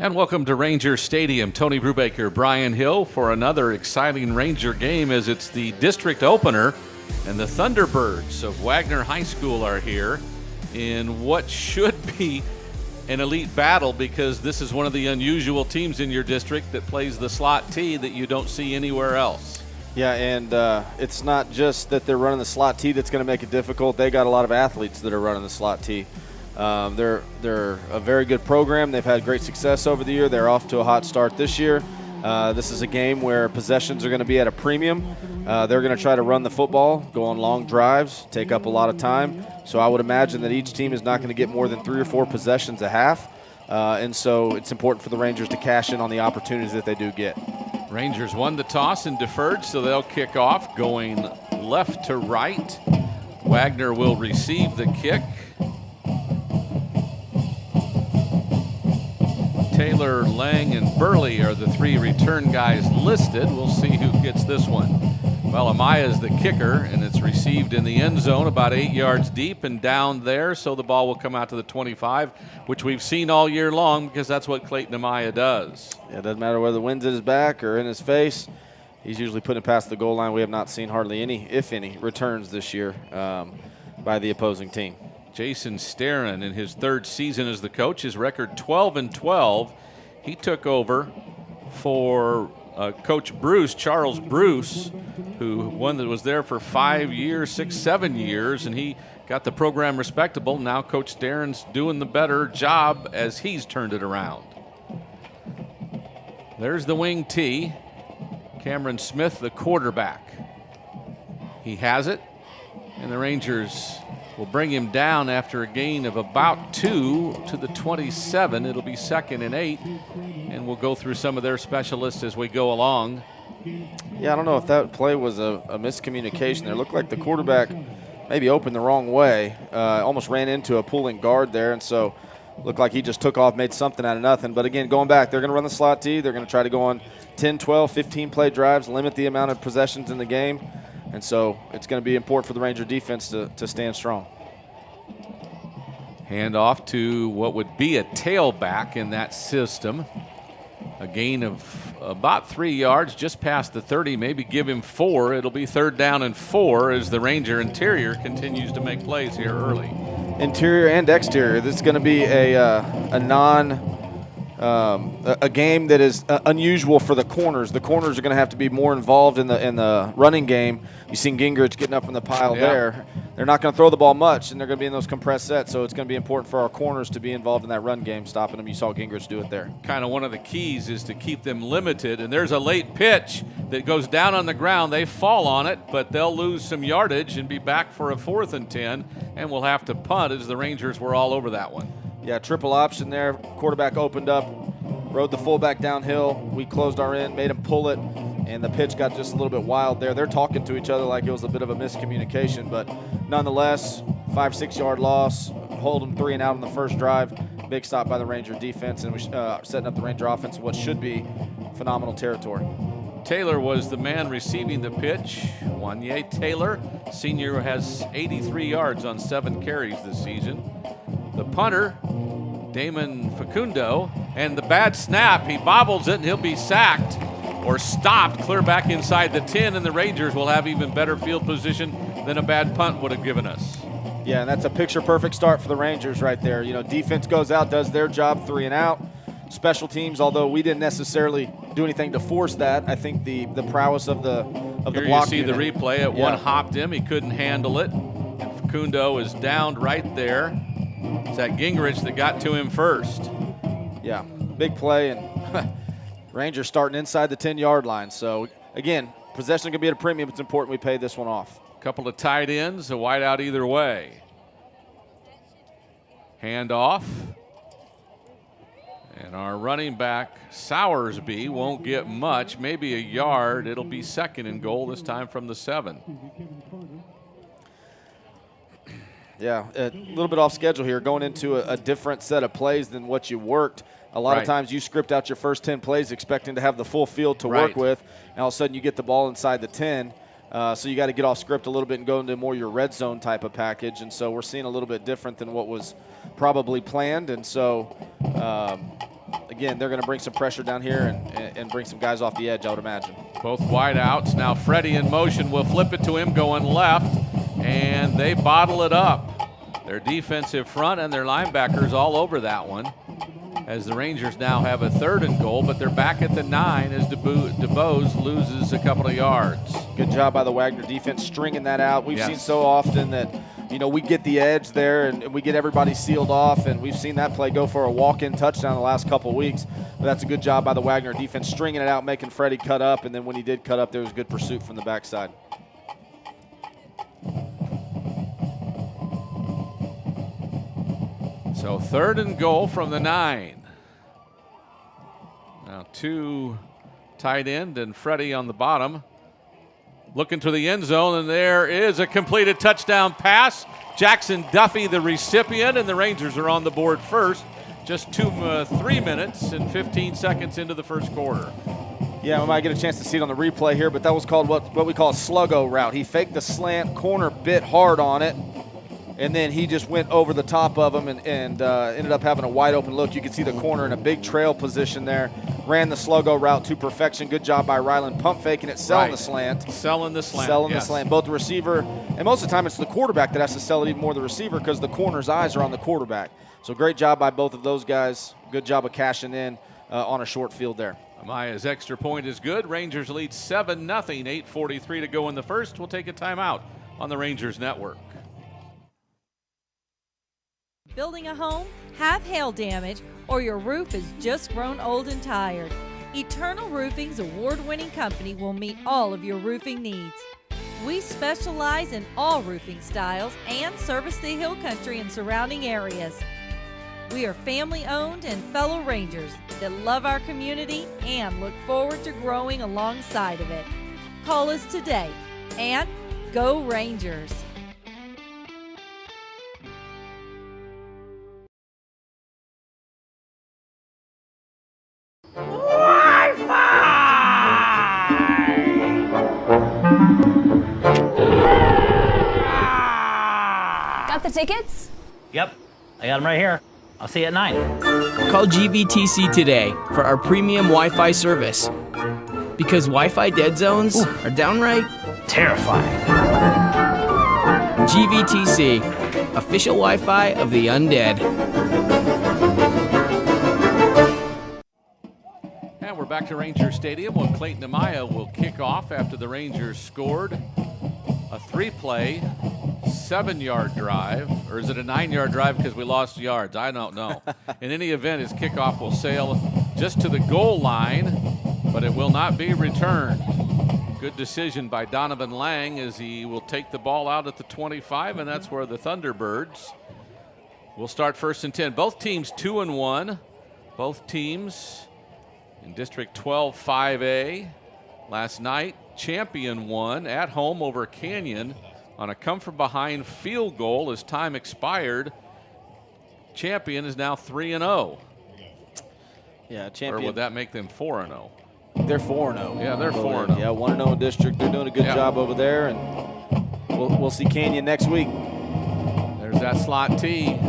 And welcome to Ranger Stadium. Tony Brubaker, Brian Hill for another exciting Ranger game as it's the district opener. And the Thunderbirds of Wagner High School are here in what should be an elite battle, because this is one of the unusual teams in your district that plays the slot T that you don't see anywhere else. Yeah, and it's not just that they're running the slot T that's going to make it difficult. They got a lot of athletes that are running the slot T. They're a very good program. They've had great success over the year. They're off to a hot start this year. This is a game where possessions are going to be at a premium. They're going to try to run the football, go on long drives, take up a lot of time. So I would imagine that each team is not going to get more than 3 or 4 possessions a half. And so it's important for the Rangers to cash in on the opportunities that they do get. Rangers won the toss and deferred, so they'll kick off going left to right. Wagner will receive the kick. Taylor, Lang, and Burley are the 3 return guys listed. We'll see who gets this one. Well, Amaya's the kicker, and it's received in the end zone about 8 yards deep and down there, so the ball will come out to the 25, which we've seen all year long because that's what Clayton Amaya does. Yeah, it doesn't matter whether the wind's at his back or in his face. He's usually putting it past the goal line. We have not seen hardly any, if any, returns this year by the opposing team. Jason Starron, in his 3rd season as the coach, his record 12-12. He took over for Coach Bruce, Charles Bruce, who was there for 5 years, 6, 7 years, and he got the program respectable. Now Coach Starron's doing the better job as he's turned it around. There's the wing T. Cameron Smith, the quarterback. He has it, and the Rangers will bring him down after a gain of about 2 to the 27. It'll be 2nd and 8, and we'll go through some of their specialists as we go along. Yeah, I don't know if that play was a miscommunication there. It looked like the quarterback maybe opened the wrong way, almost ran into a pulling guard there, and so looked like he just took off, made something out of nothing. But again, going back, they're going to run the slot T. They're going to try to go on 10, 12, 15-play drives, limit the amount of possessions in the game. And so it's going to be important for the Ranger defense to stand strong. Hand off to what would be a tailback in that system. A gain of about 3 yards, just past the 30, maybe give him 4. It'll be 3rd down and 4 as the Ranger interior continues to make plays here early. Interior and exterior. This is going to be a game that is unusual for the corners. The corners are going to have to be more involved in the running game. You've seen Gingrich getting up from the pile there. They're not going to throw the ball much, and they're going to be in those compressed sets, so it's going to be important for our corners to be involved in that run game, stopping them. You saw Gingrich do it there. Kind of one of the keys is to keep them limited, and there's a late pitch that goes down on the ground. They fall on it, but they'll lose some yardage and be back for a 4th and 10, and we'll have to punt as the Rangers were all over that one. Yeah, triple option there. Quarterback opened up, rode the fullback downhill. We closed our end, made him pull it, and the pitch got just a little bit wild there. They're talking to each other like it was a bit of a miscommunication, but nonetheless, 5-6 yard loss. Hold them 3 and out on the first drive. Big stop by the Ranger defense, and we setting up the Ranger offense in what should be phenomenal territory. Taylor was the man receiving the pitch. Wagner Taylor, senior, has 83 yards on 7 carries this season. The punter, Damon Facundo, and the bad snap, he bobbles it and he'll be sacked or stopped clear back inside the 10, and the Rangers will have even better field position than a bad punt would have given us. Yeah, and that's a picture-perfect start for the Rangers right there. You know, defense goes out, does their job, 3 and out. Special teams, although we didn't necessarily do anything to force that, I think the prowess of the Here block you see unit. the replay. It one hopped him. He couldn't handle it. And Facundo is downed right there. It's that Gingrich that got to him first. Yeah, big play, and Rangers starting inside the 10-yard line. So, again, possession can be at a premium. It's important we pay this one off. Couple of tight ends, a wide out either way. Hand off. And our running back, Sowersby, won't get much, maybe a yard. It'll be 2nd and goal, this time from the 7. Yeah, a little bit off schedule here, going into a different set of plays than what you worked. A lot of times you script out your first 10 plays expecting to have the full field to work with, and all of a sudden you get the ball inside the 10. So you got to get off script a little bit and go into more your red zone type of package. And so we're seeing a little bit different than what was probably planned. And so, again, they're going to bring some pressure down here and bring some guys off the edge, I would imagine. Both wide outs. Now Freddie in motion will flip it to him going left, and they bottle it up. Their defensive front and their linebackers all over that one, as the Rangers now have a 3rd and goal, but they're back at the 9 as DeBose loses a couple of yards. Good job by the Wagner defense stringing that out. We've Yes. seen so often that, we get the edge there and we get everybody sealed off, and we've seen that play go for a walk-in touchdown the last couple of weeks. But that's a good job by the Wagner defense stringing it out, making Freddie cut up, and then when he did cut up, there was good pursuit from the backside. So 3rd and goal from the 9. Now 2 tight end and Freddie on the bottom. Looking to the end zone, and there is a completed touchdown pass. Jackson Duffy, the recipient, and the Rangers are on the board first. Just 3 minutes and 15 seconds into the first quarter. Yeah, we might get a chance to see it on the replay here, but that was called what we call a sluggo route. He faked the slant, corner bit hard on it, and then he just went over the top of him and ended up having a wide open look. You can see the corner in a big trail position there. Ran the sluggo route to perfection. Good job by Ryland. Pump faking it, selling the slant. Selling the slant. Selling the slant. Both the receiver, and most of the time it's the quarterback that has to sell it even more the receiver because the corner's eyes are on the quarterback. So great job by both of those guys. Good job of cashing in on a short field there. Amaya's extra point is good. Rangers lead 7-0. 8:43 to go in the first. We'll take a timeout on the Rangers Network. Building a home, have hail damage, or your roof is just grown old and tired. Eternal Roofing's award-winning company will meet all of your roofing needs. We specialize in all roofing styles and service the Hill Country and surrounding areas. We are family-owned and fellow Rangers that love our community and look forward to growing alongside of it. Call us today and go Rangers! Got the tickets? Yep, I got them right here. I'll see you at 9. Call GVTC today for our premium Wi-Fi service. Because Wi-Fi dead zones are downright Terrifying. GVTC, official Wi-Fi of the undead. And we're back to Ranger Stadium. Well, Clayton Amaya will kick off after the Rangers scored a 3-play, 7-yard drive. Or is it a 9-yard drive because we lost yards? I don't know. In any event, his kickoff will sail just to the goal line, but it will not be returned. Good decision by Donovan Lang as he will take the ball out at the 25, and that's where the Thunderbirds will start 1st and 10. Both teams 2-1. Both teams in District 12 5A. Last night, Champion won at home over Canyon on a come-from-behind field goal as time expired. Champion is now 3-0. Yeah, Champion. Or would that make them 4-0? They're 4-0. Yeah, they're 4-0. Yeah, 1-0 in district. They're doing a good job over there, and we'll see Canyon next week. There's that slot T.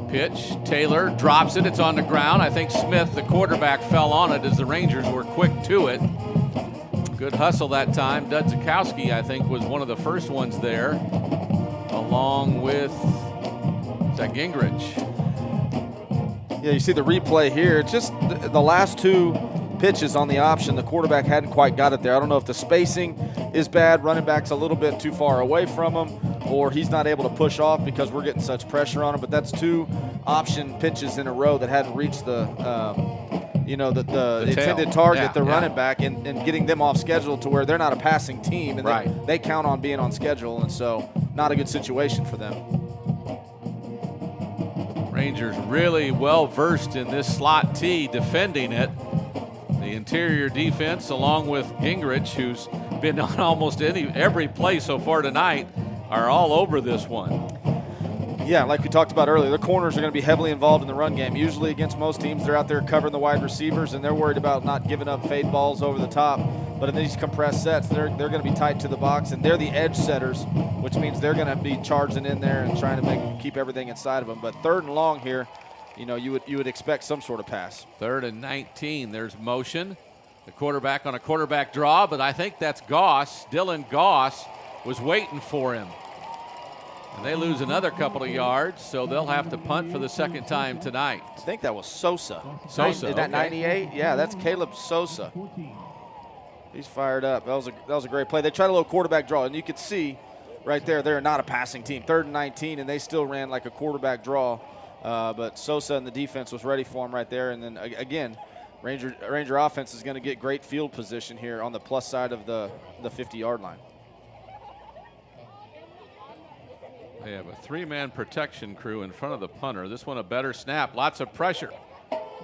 Pitch. Taylor drops it. It's on the ground. I think Smith, the quarterback, fell on it as the Rangers were quick to it. Good hustle that time. Dudzikowski, I think, was one of the first ones there, along with Gingrich. Yeah, you see the replay here. It's just the last 2 pitches on the option. The quarterback hadn't quite got it there. I don't know if the spacing is bad, running back's a little bit too far away from him, or he's not able to push off because we're getting such pressure on him. But that's 2 option pitches in a row that hadn't reached the intended target, the running back, and getting them off schedule to where they're not a passing team, and they count on being on schedule, and so not a good situation for them. Rangers really well versed in this slot T, defending it. The interior defense, along with Gingrich, who's been on almost every play so far tonight, are all over this one. Yeah, like we talked about earlier, the corners are going to be heavily involved in the run game. Usually against most teams, they're out there covering the wide receivers, and they're worried about not giving up fade balls over the top. But in these compressed sets, they're going to be tight to the box, and they're the edge setters, which means they're going to be charging in there and trying to keep everything inside of them. But 3rd and long here, you would expect some sort of pass. 3rd and 19. There's motion. The quarterback on a quarterback draw, but I think that's Goss. Dylan Goss was waiting for him. And they lose another couple of yards, so they'll have to punt for the second time tonight. I think that was Sosa. Sosa, Is that okay. 98? Yeah, that's Caleb Sosa. He's fired up. That was a great play. They tried a little quarterback draw, and you could see right there they're not a passing team. 3rd and 19, and they still ran like a quarterback draw. But Sosa and the defense was ready for him right there. And then again, Ranger offense is going to get great field position here on the plus side of the 50-yard line. They have a 3-man protection crew in front of the punter. This one a better snap. Lots of pressure.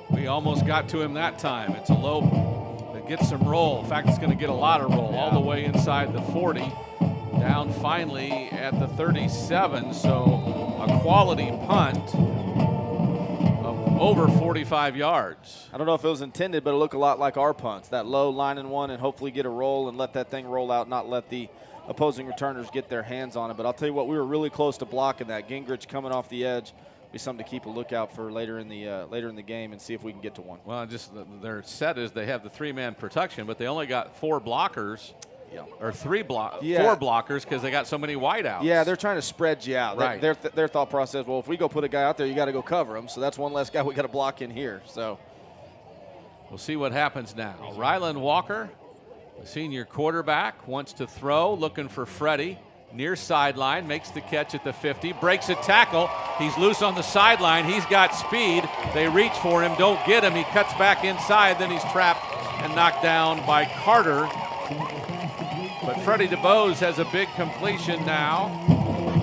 We almost got to him that time. It's a low that gets some roll. In fact, it's going to get a lot of roll all the way inside the 40. Down finally at the 37. So a quality punt of over 45 yards. I don't know if it was intended, but it looked a lot like our punts. That low line and one and hopefully get a roll and let that thing roll out, not let the opposing returners get their hands on it. But I'll tell you what, we were really close to blocking that. Gingrich coming off the edge. Be something to keep a lookout for later in the game and see if we can get to one. Well, just their set is they have the 3-man protection, but they only got 4 blockers. Yeah. Or 4 blockers because they got so many wideouts. Yeah, they're trying to spread you out. Right. Their thought process, well, if we go put a guy out there, you got to go cover him. So that's one less guy we got to block in here. So we'll see what happens now. Ryland Walker, the senior quarterback, wants to throw, looking for Freddie. Near sideline, makes the catch at the 50, breaks a tackle. He's loose on the sideline. He's got speed. They reach for him, don't get him. He cuts back inside, then he's trapped and knocked down by Carter. But Freddie DeBose has a big completion now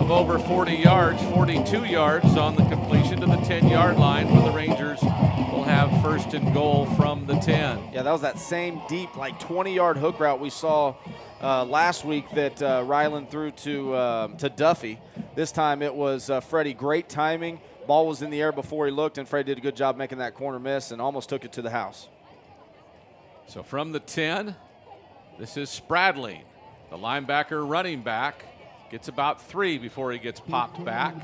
of over 40 yards, 42 yards on the completion to the 10-yard line, where the Rangers will have 1st and goal from the 10. Yeah, that was that same deep, like 20-yard hook route we saw last week that Ryland threw to Duffy. This time it was Freddie. Great timing. Ball was in the air before he looked, and Freddie did a good job making that corner miss and almost took it to the house. So from the 10, this is Spradling, the linebacker running back. Gets about 3 before he gets popped back.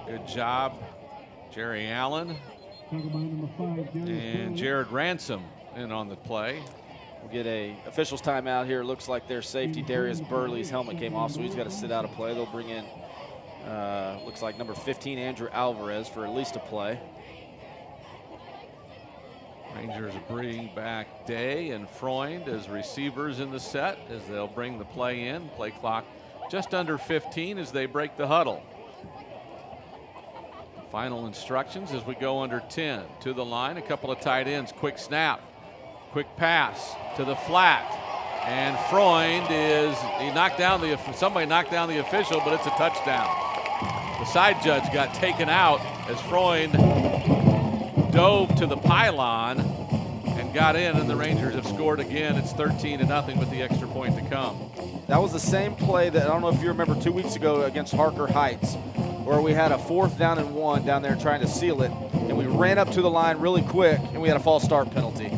Good job, Jerry Allen and Jared Ransom in on the play. We'll get a officials timeout here. Looks like their safety, Darius Burley's helmet came off, so he's got to sit out a play. They'll bring in, looks like number 15, Andrew Alvarez, for at least a play. Rangers bring back Day and Freund as receivers in the set as they'll bring the play in. Play clock just under 15 as they break the huddle. Final instructions as we go under 10. To the line, a couple of tight ends. Quick snap, quick pass to the flat. And Freund somebody knocked down the official, but it's a touchdown. The side judge got taken out as Freund dove to the pylon and got in, and the Rangers have scored again. It's 13-0 with the extra point to come. That was the same play that I don't know if you remember 2 weeks ago against Harker Heights, where we had a 4th down and 1 down there trying to seal it, and we ran up to the line really quick, and we had a false start penalty.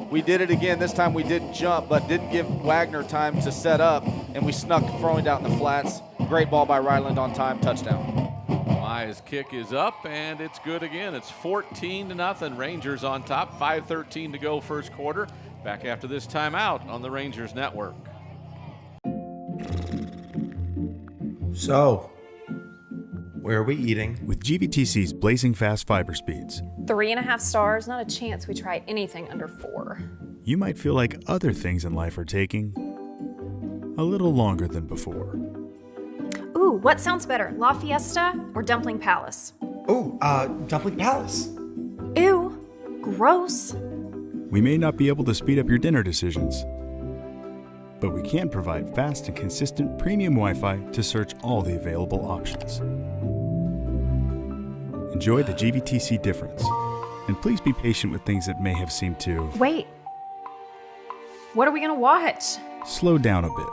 We did it again. This time we didn't jump, but didn't give Wagner time to set up, and we snuck Freund out in the flats. Great ball by Ryland on time, touchdown. Maya's kick is up, and it's good again. It's 14-0. Rangers on top. 5:13 to go first quarter. Back after this timeout on the Rangers Network. So, where are we eating? With GVTC's blazing fast fiber speeds, 3.5 stars, not a chance we try anything under 4. you might feel like other things in life are taking a little longer than before. Ooh, what sounds better, La Fiesta or Dumpling Palace? Oh, Dumpling Palace. Ew, gross. We may not be able to speed up your dinner decisions, but we can provide fast and consistent premium Wi-Fi to search all the available options. Enjoy the GVTC difference, and please be patient with things that may have seemed to... Wait, what are we gonna watch? slow down a bit.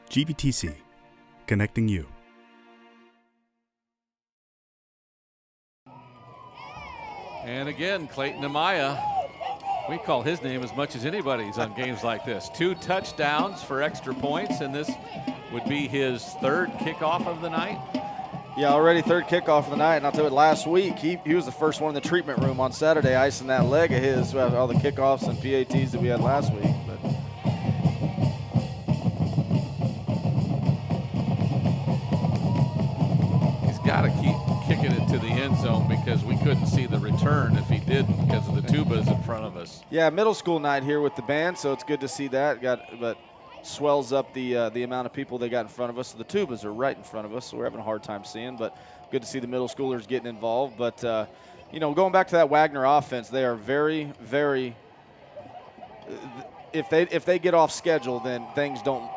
GVTC, connecting you. And again, Clayton Amaya We call his name as much as anybody's on games like this. 2 touchdowns for extra points, and this would be his 3rd kickoff of the night. Yeah, already 3rd kickoff of the night, and I'll tell you, last week he was the first one in the treatment room on Saturday, icing that leg of his, all the kickoffs and PATs that we had last week. But he's got to keep kicking it to the end zone because we couldn't see the return if he didn't because of the tubas in front of us. yeah, middle school night here with the band, so it's good to see that. But swells up the amount of people they got in front of us. So the tubas are right in front of us, so we're having a hard time seeing. But good to see the middle schoolers getting involved. But going back to that Wagner offense, they are very, very. If they get off schedule, then things don't.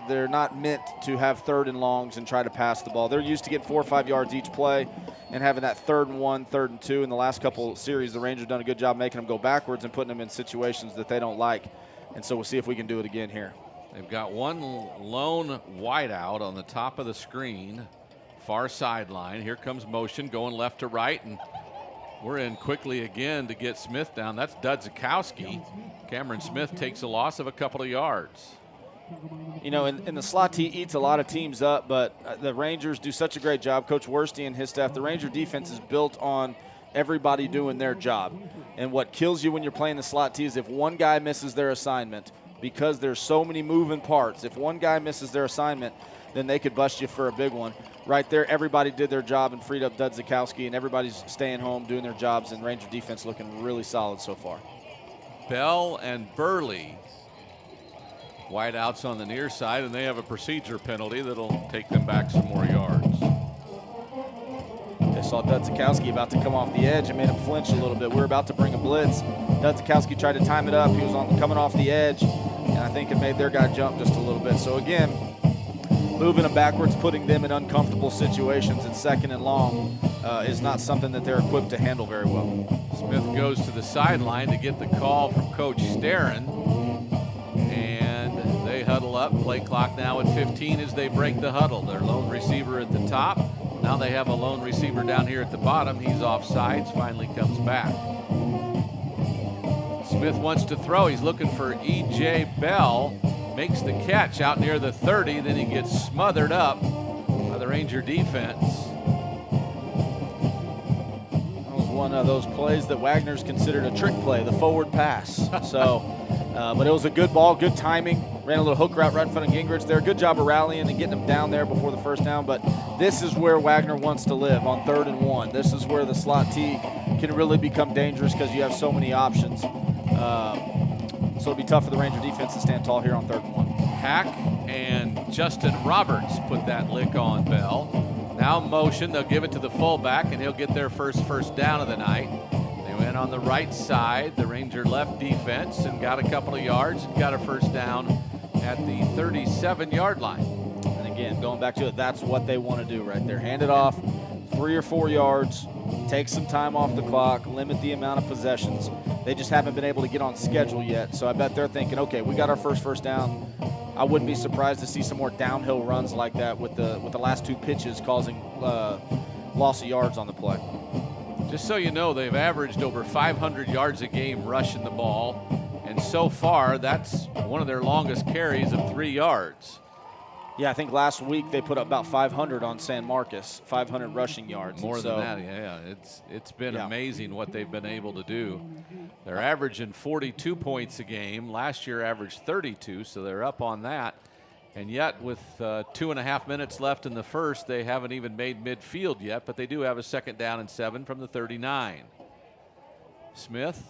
They're not meant to have 3rd and longs and try to pass the ball. They're used to getting 4 or 5 yards each play, and having that 3rd and 1, 3rd and 2. In the last couple series, the Rangers done a good job making them go backwards and putting them in situations that they don't like. And so we'll see if we can do it again here. They've got one lone wideout on the top of the screen, far sideline. Here comes motion going left to right, and we're in quickly again to get Smith down. That's Dudzikowski. Cameron Smith takes a loss of a couple of yards. And the slot T eats a lot of teams up, but the Rangers do such a great job. Coach Worsty and his staff, the Ranger defense is built on everybody doing their job. And what kills you when you're playing the slot T is if one guy misses their assignment, because there's so many moving parts. If one guy misses their assignment, then they could bust you for a big one. Right there, everybody did their job and freed up Dudzikowski, and everybody's staying home doing their jobs, and Ranger defense looking really solid so far. Bell and Burley wideouts on the near side, and they have a procedure penalty that'll take them back some more yards. They saw Dudzikowski about to come off the edge and made him flinch a little bit. We were about to bring a blitz. Dudzikowski tried to time it up. He was coming off the edge, and I think it made their guy jump just a little bit. So again, moving them backwards, putting them in uncomfortable situations in 2nd and long is not something that they're equipped to handle very well. Smith goes to the sideline to get the call from Coach Starren, and they huddle up. Play clock now at 15 as they break the huddle. Their lone receiver at the top. Now they have a lone receiver down here at the bottom. He's off sides, finally comes back. Smith wants to throw. He's looking for E.J. Bell. Makes the catch out near the 30. Then he gets smothered up by the Ranger defense. That was one of those plays that Wagner's considered a trick play, the forward pass. But it was a good ball, good timing. Ran a little hook route right in front of Gingrich there. Good job of rallying and getting him down there before the first down. But this is where Wagner wants to live, on 3rd and 1. This is where the slot T can really become dangerous because you have so many options. So it'll be tough for the Ranger defense to stand tall here on 3rd and 1. Hack and Justin Roberts put that lick on Bell. Now motion, they'll give it to the fullback, and he'll get their first down of the night. They went on the right side, the Ranger left defense, and got a couple of yards and got a first down at the 37-yard line. And again, going back to it, that's what they want to do right there. Hand it off 3 or 4 yards, take some time off the clock, limit the amount of possessions. They just haven't been able to get on schedule yet. So I bet they're thinking, okay, we got our first down. I wouldn't be surprised to see some more downhill runs like that with the last 2 pitches causing loss of yards on the play. Just so you know, they've averaged over 500 yards a game rushing the ball. And so far, that's one of their longest carries of 3 yards. Yeah, I think last week they put up about 500 on San Marcos, 500 rushing yards. More than that, yeah. It's been amazing what they've been able to do. They're averaging 42 points a game. Last year averaged 32, so they're up on that. And yet, with 2.5 minutes left in the first, they haven't even made midfield yet, but they do have a 2nd down and 7 from the 39. Smith,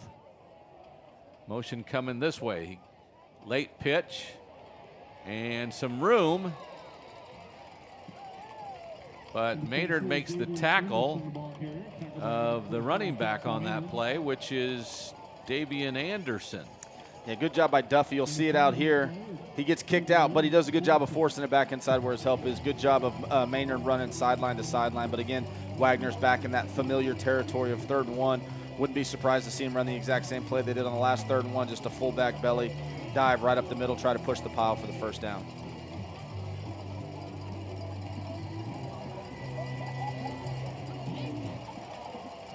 motion coming this way. Late pitch. And some room, but Maynard makes the tackle of the running back on that play, which is Davian Anderson. Yeah, good job by Duffy. You'll see it out here. He gets kicked out, but he does a good job of forcing it back inside where his help is. Good job of Maynard running sideline to sideline. But again, Wagner's back in that familiar territory of 3rd and 1. Wouldn't be surprised to see him run the exact same play they did on the last 3rd and 1, just a fullback belly dive right up the middle, try to push the pile for the first down.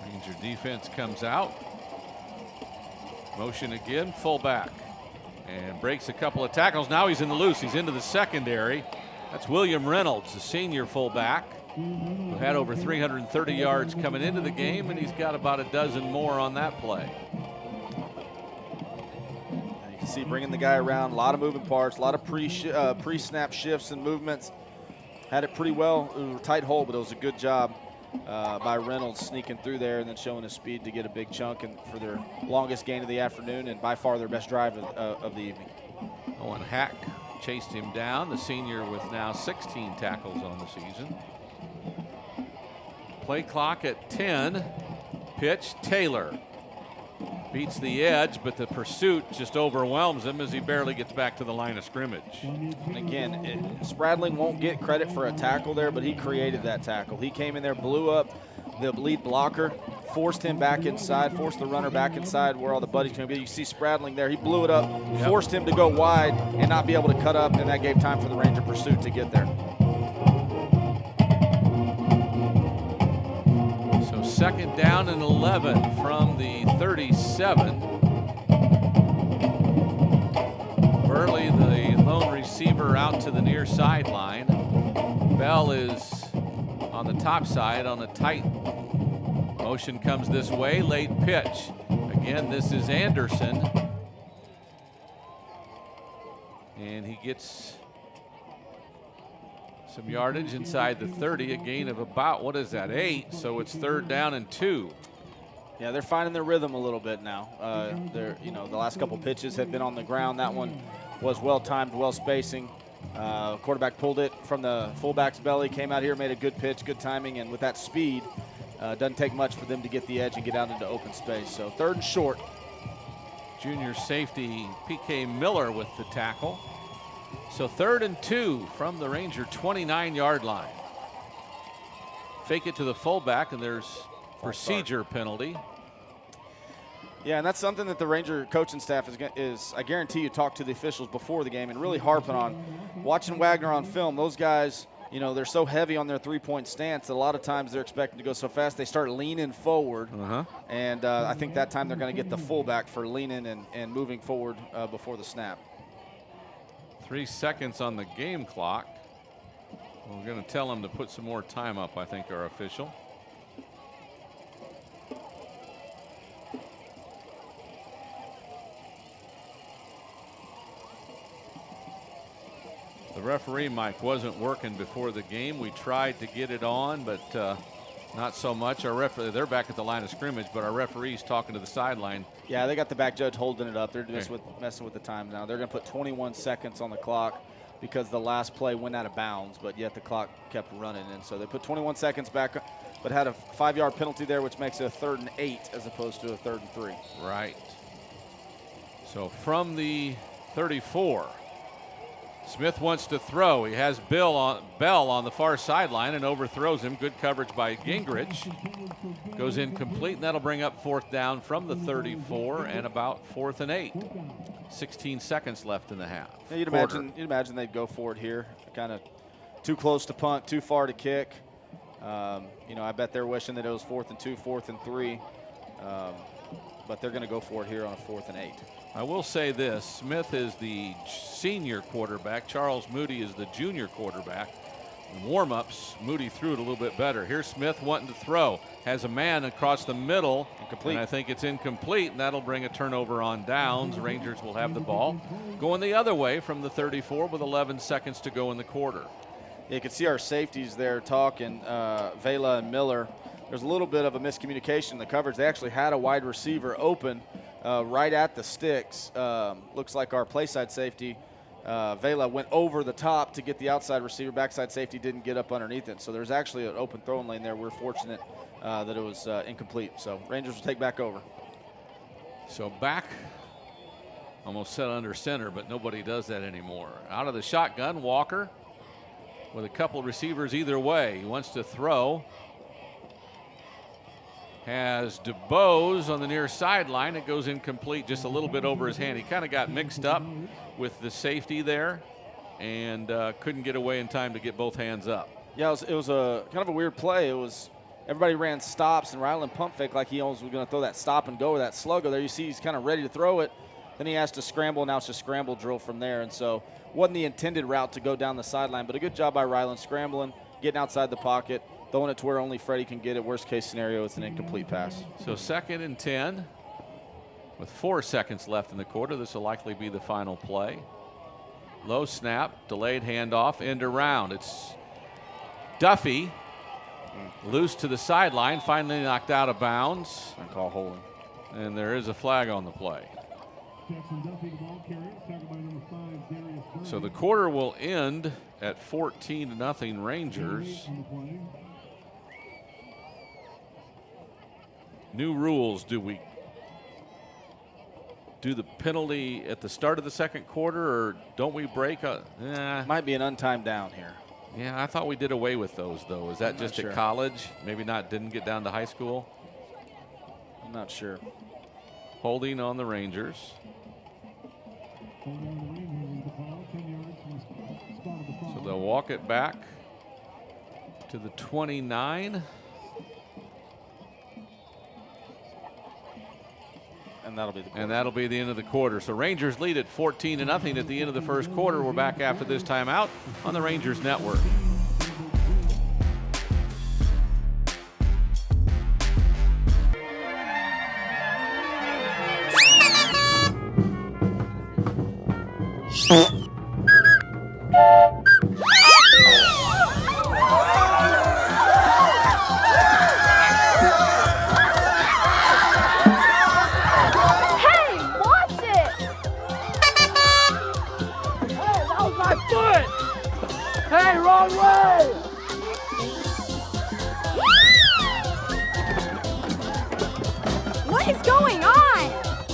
Ranger defense comes out. Motion again, fullback. And breaks a couple of tackles. Now he's in the loose. He's into the secondary. That's William Reynolds, the senior fullback, who had over 330 yards coming into the game, and he's got about a dozen more on that play. And you can see bringing the guy around, a lot of moving parts, a lot of pre-snap shifts and movements. Had it pretty well. It was a tight hole, but it was a good job by Reynolds sneaking through there and then showing his speed to get a big chunk and for their longest gain of the afternoon and by far their best drive of the evening. Owen Hack chased him down, the senior with now 16 tackles on the season. Play clock at 10. Pitch, Taylor. Beats the edge, but the pursuit just overwhelms him as he barely gets back to the line of scrimmage. And again, Spradling won't get credit for a tackle there, but he created that tackle. He came in there, blew up the lead blocker, forced him back inside, forced the runner back inside where all the buddies can be. You see Spradling there. He blew it up, forced him to go wide and not be able to cut up, and that gave time for the Ranger pursuit to get there. So second down and 11 from the 37. Burley, the lone receiver, out to the near sideline. Bell is on the top side on a tight motion, comes this way, late pitch. Again, this is Anderson. And he gets some yardage inside the 30, a gain of about, 8, so it's third down and 2. Yeah, they're finding their rhythm a little bit now. The last couple pitches have been on the ground. That one was well timed, well spacing. Quarterback pulled it from the fullback's belly, came out here, made a good pitch, good timing, and with that speed, doesn't take much for them to get the edge and get out into open space. So third and short. Junior safety P.K. Miller with the tackle. So third and 2 from the Ranger 29-yard line. Fake it to the fullback, and there's procedure penalty. Yeah, and that's something that the Ranger coaching staff is I guarantee you, talk to the officials before the game and really harping on. Watching Wagner on film, those guys, they're so heavy on their three-point stance that a lot of times they're expecting to go so fast they start leaning forward. And I think that time they're going to get the fullback for leaning and moving forward before the snap. 3 seconds on the game clock. We're going to tell them to put some more time up, I think, our official. The referee mic wasn't working before the game. We tried to get it on, but not so much. They're back at the line of scrimmage, but our referee's talking to the sideline. Yeah, they got the back judge holding it up. They're just messing with the time now. They're going to put 21 seconds on the clock because the last play went out of bounds, but yet the clock kept running. And so they put 21 seconds back, but had a 5-yard penalty there, which makes it a 3rd and 8 as opposed to a 3rd and 3. Right. So from the 34, Smith wants to throw. He has Bell on the far sideline and overthrows him. Good coverage by Gingrich. Goes incomplete, and that'll bring up 4th down from the 34 and about 4th and 8. 16 seconds left in the half. Yeah, you'd imagine they'd go for it here. Kind of too close to punt, too far to kick. I bet they're wishing that it was 4th and 2, 4th and 3. But they're going to go for it here on a 4th and 8. I will say this, Smith is the senior quarterback. Charles Moody is the junior quarterback. In warm-ups, Moody threw it a little bit better. Here's Smith wanting to throw. Has a man across the middle. Incomplete. And I think it's incomplete, and that'll bring a turnover on downs. Rangers will have the ball. Going the other way from the 34 with 11 seconds to go in the quarter. Yeah, you can see our safeties there talking, Vela and Miller. There's a little bit of a miscommunication in the coverage. They actually had a wide receiver open right at the sticks. Looks like our play side safety, Vela, went over the top to get the outside receiver. Backside safety didn't get up underneath it. So there's actually an open throwing lane there. We're fortunate that it was incomplete. So Rangers will take back over. So back, almost set under center, but nobody does that anymore. Out of the shotgun, Walker with a couple receivers either way. He wants to throw. Has DuBose on the near sideline. It goes incomplete, just a little bit over his hand. He kind of got mixed up with the safety there and couldn't get away in time to get both hands up. Yeah, it was a kind of a weird play. It was everybody ran stops, and Ryland pump fake like he almost was going to throw that stop and go or that sluggo there. You see he's kind of ready to throw it. Then he has to scramble, and now it's a scramble drill from there. And so wasn't the intended route to go down the sideline, but a good job by Ryland scrambling, getting outside the pocket, throwing it to where only Freddie can get it. Worst case scenario, it's an incomplete pass. So 2nd and 10 with 4 seconds left in the quarter. This will likely be the final play. Low snap, delayed handoff, end around. It's Duffy, loose to the sideline, finally knocked out of bounds. I call holding. And there is a flag on the play. So the quarter will end at 14-0 Rangers. New rules. Do we do the penalty at the start of the second quarter, or don't we break? Might be an untimed down here. Yeah, I thought we did away with those, though. Is that just at college? Maybe not, didn't get down to high school? I'm not sure. Holding on the Rangers. So they'll walk it back to the 29. And that'll be the quarter. And that'll be the end of the quarter. So Rangers lead at 14-0 at the end of the first quarter. We're back after this timeout on the Rangers Network.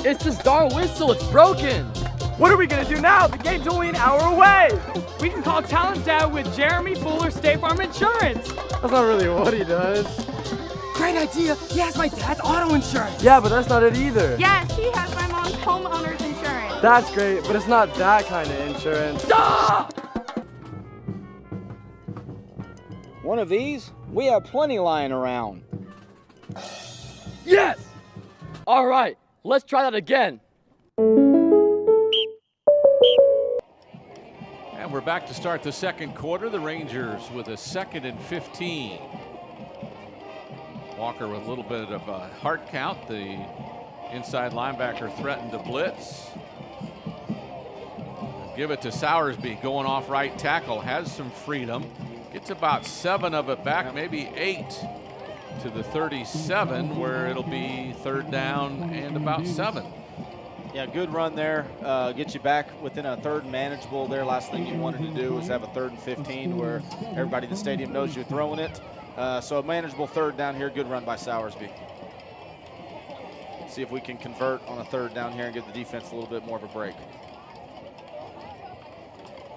It's this darn whistle, it's broken. What are we gonna do now? The game's only an hour away. We can call Talon's dad with Jeremy Fuller State Farm Insurance. That's not really what he does. Great idea, he has my dad's auto insurance. Yeah, but that's not it either. Yes, he has my mom's homeowner's insurance. That's great, but it's not that kind of insurance. Ah! One of these? We have plenty lying around. Yes! All right. Let's try that again. And we're back to start the second quarter. The Rangers with a 2nd and 15. Walker with a little bit of a heart count. The inside linebacker threatened to blitz. Give it to Sowersby, going off right tackle, has some freedom. Gets about 7 of it back, maybe 8. To the 37, where it'll be 3rd down and about 7. Yeah, good run there. Get you back within a 3rd manageable there. Last thing you wanted to do was have a 3rd and 15 where everybody in the stadium knows you're throwing it. So a manageable 3rd down here. Good run by Sowersby. See if we can convert on a 3rd down here and give the defense a little bit more of a break.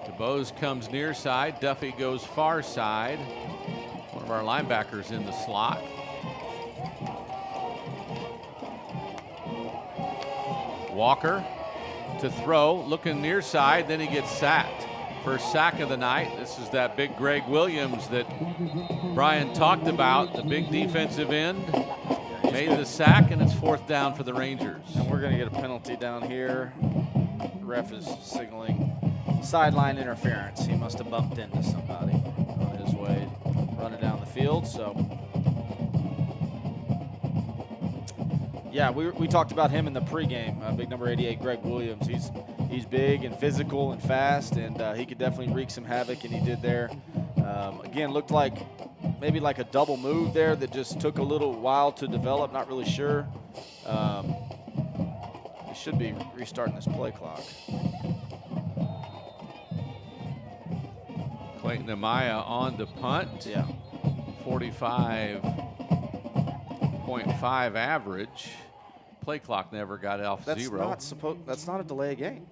DeBose comes near side. Duffy goes far side. One of our linebackers in the slot. Walker to throw, looking near side, then he gets sacked. First sack of the night. This is that big Greg Williams that Brian talked about, the big defensive end. Made the sack, and it's 4th down for the Rangers. And we're going to get a penalty down here. The ref is signaling sideline interference. He must have bumped into somebody on his way running down the field. So, yeah, we talked about him in the pregame. Big number 88, Greg Williams. He's big and physical and fast, and he could definitely wreak some havoc, and he did there. Again, looked like maybe like a double move there that just took a little while to develop. Not really sure. He should be restarting this play clock. Clayton Amaya on to punt. Yeah. 45.5 average. Play clock never got off zero. That's not a delay of game.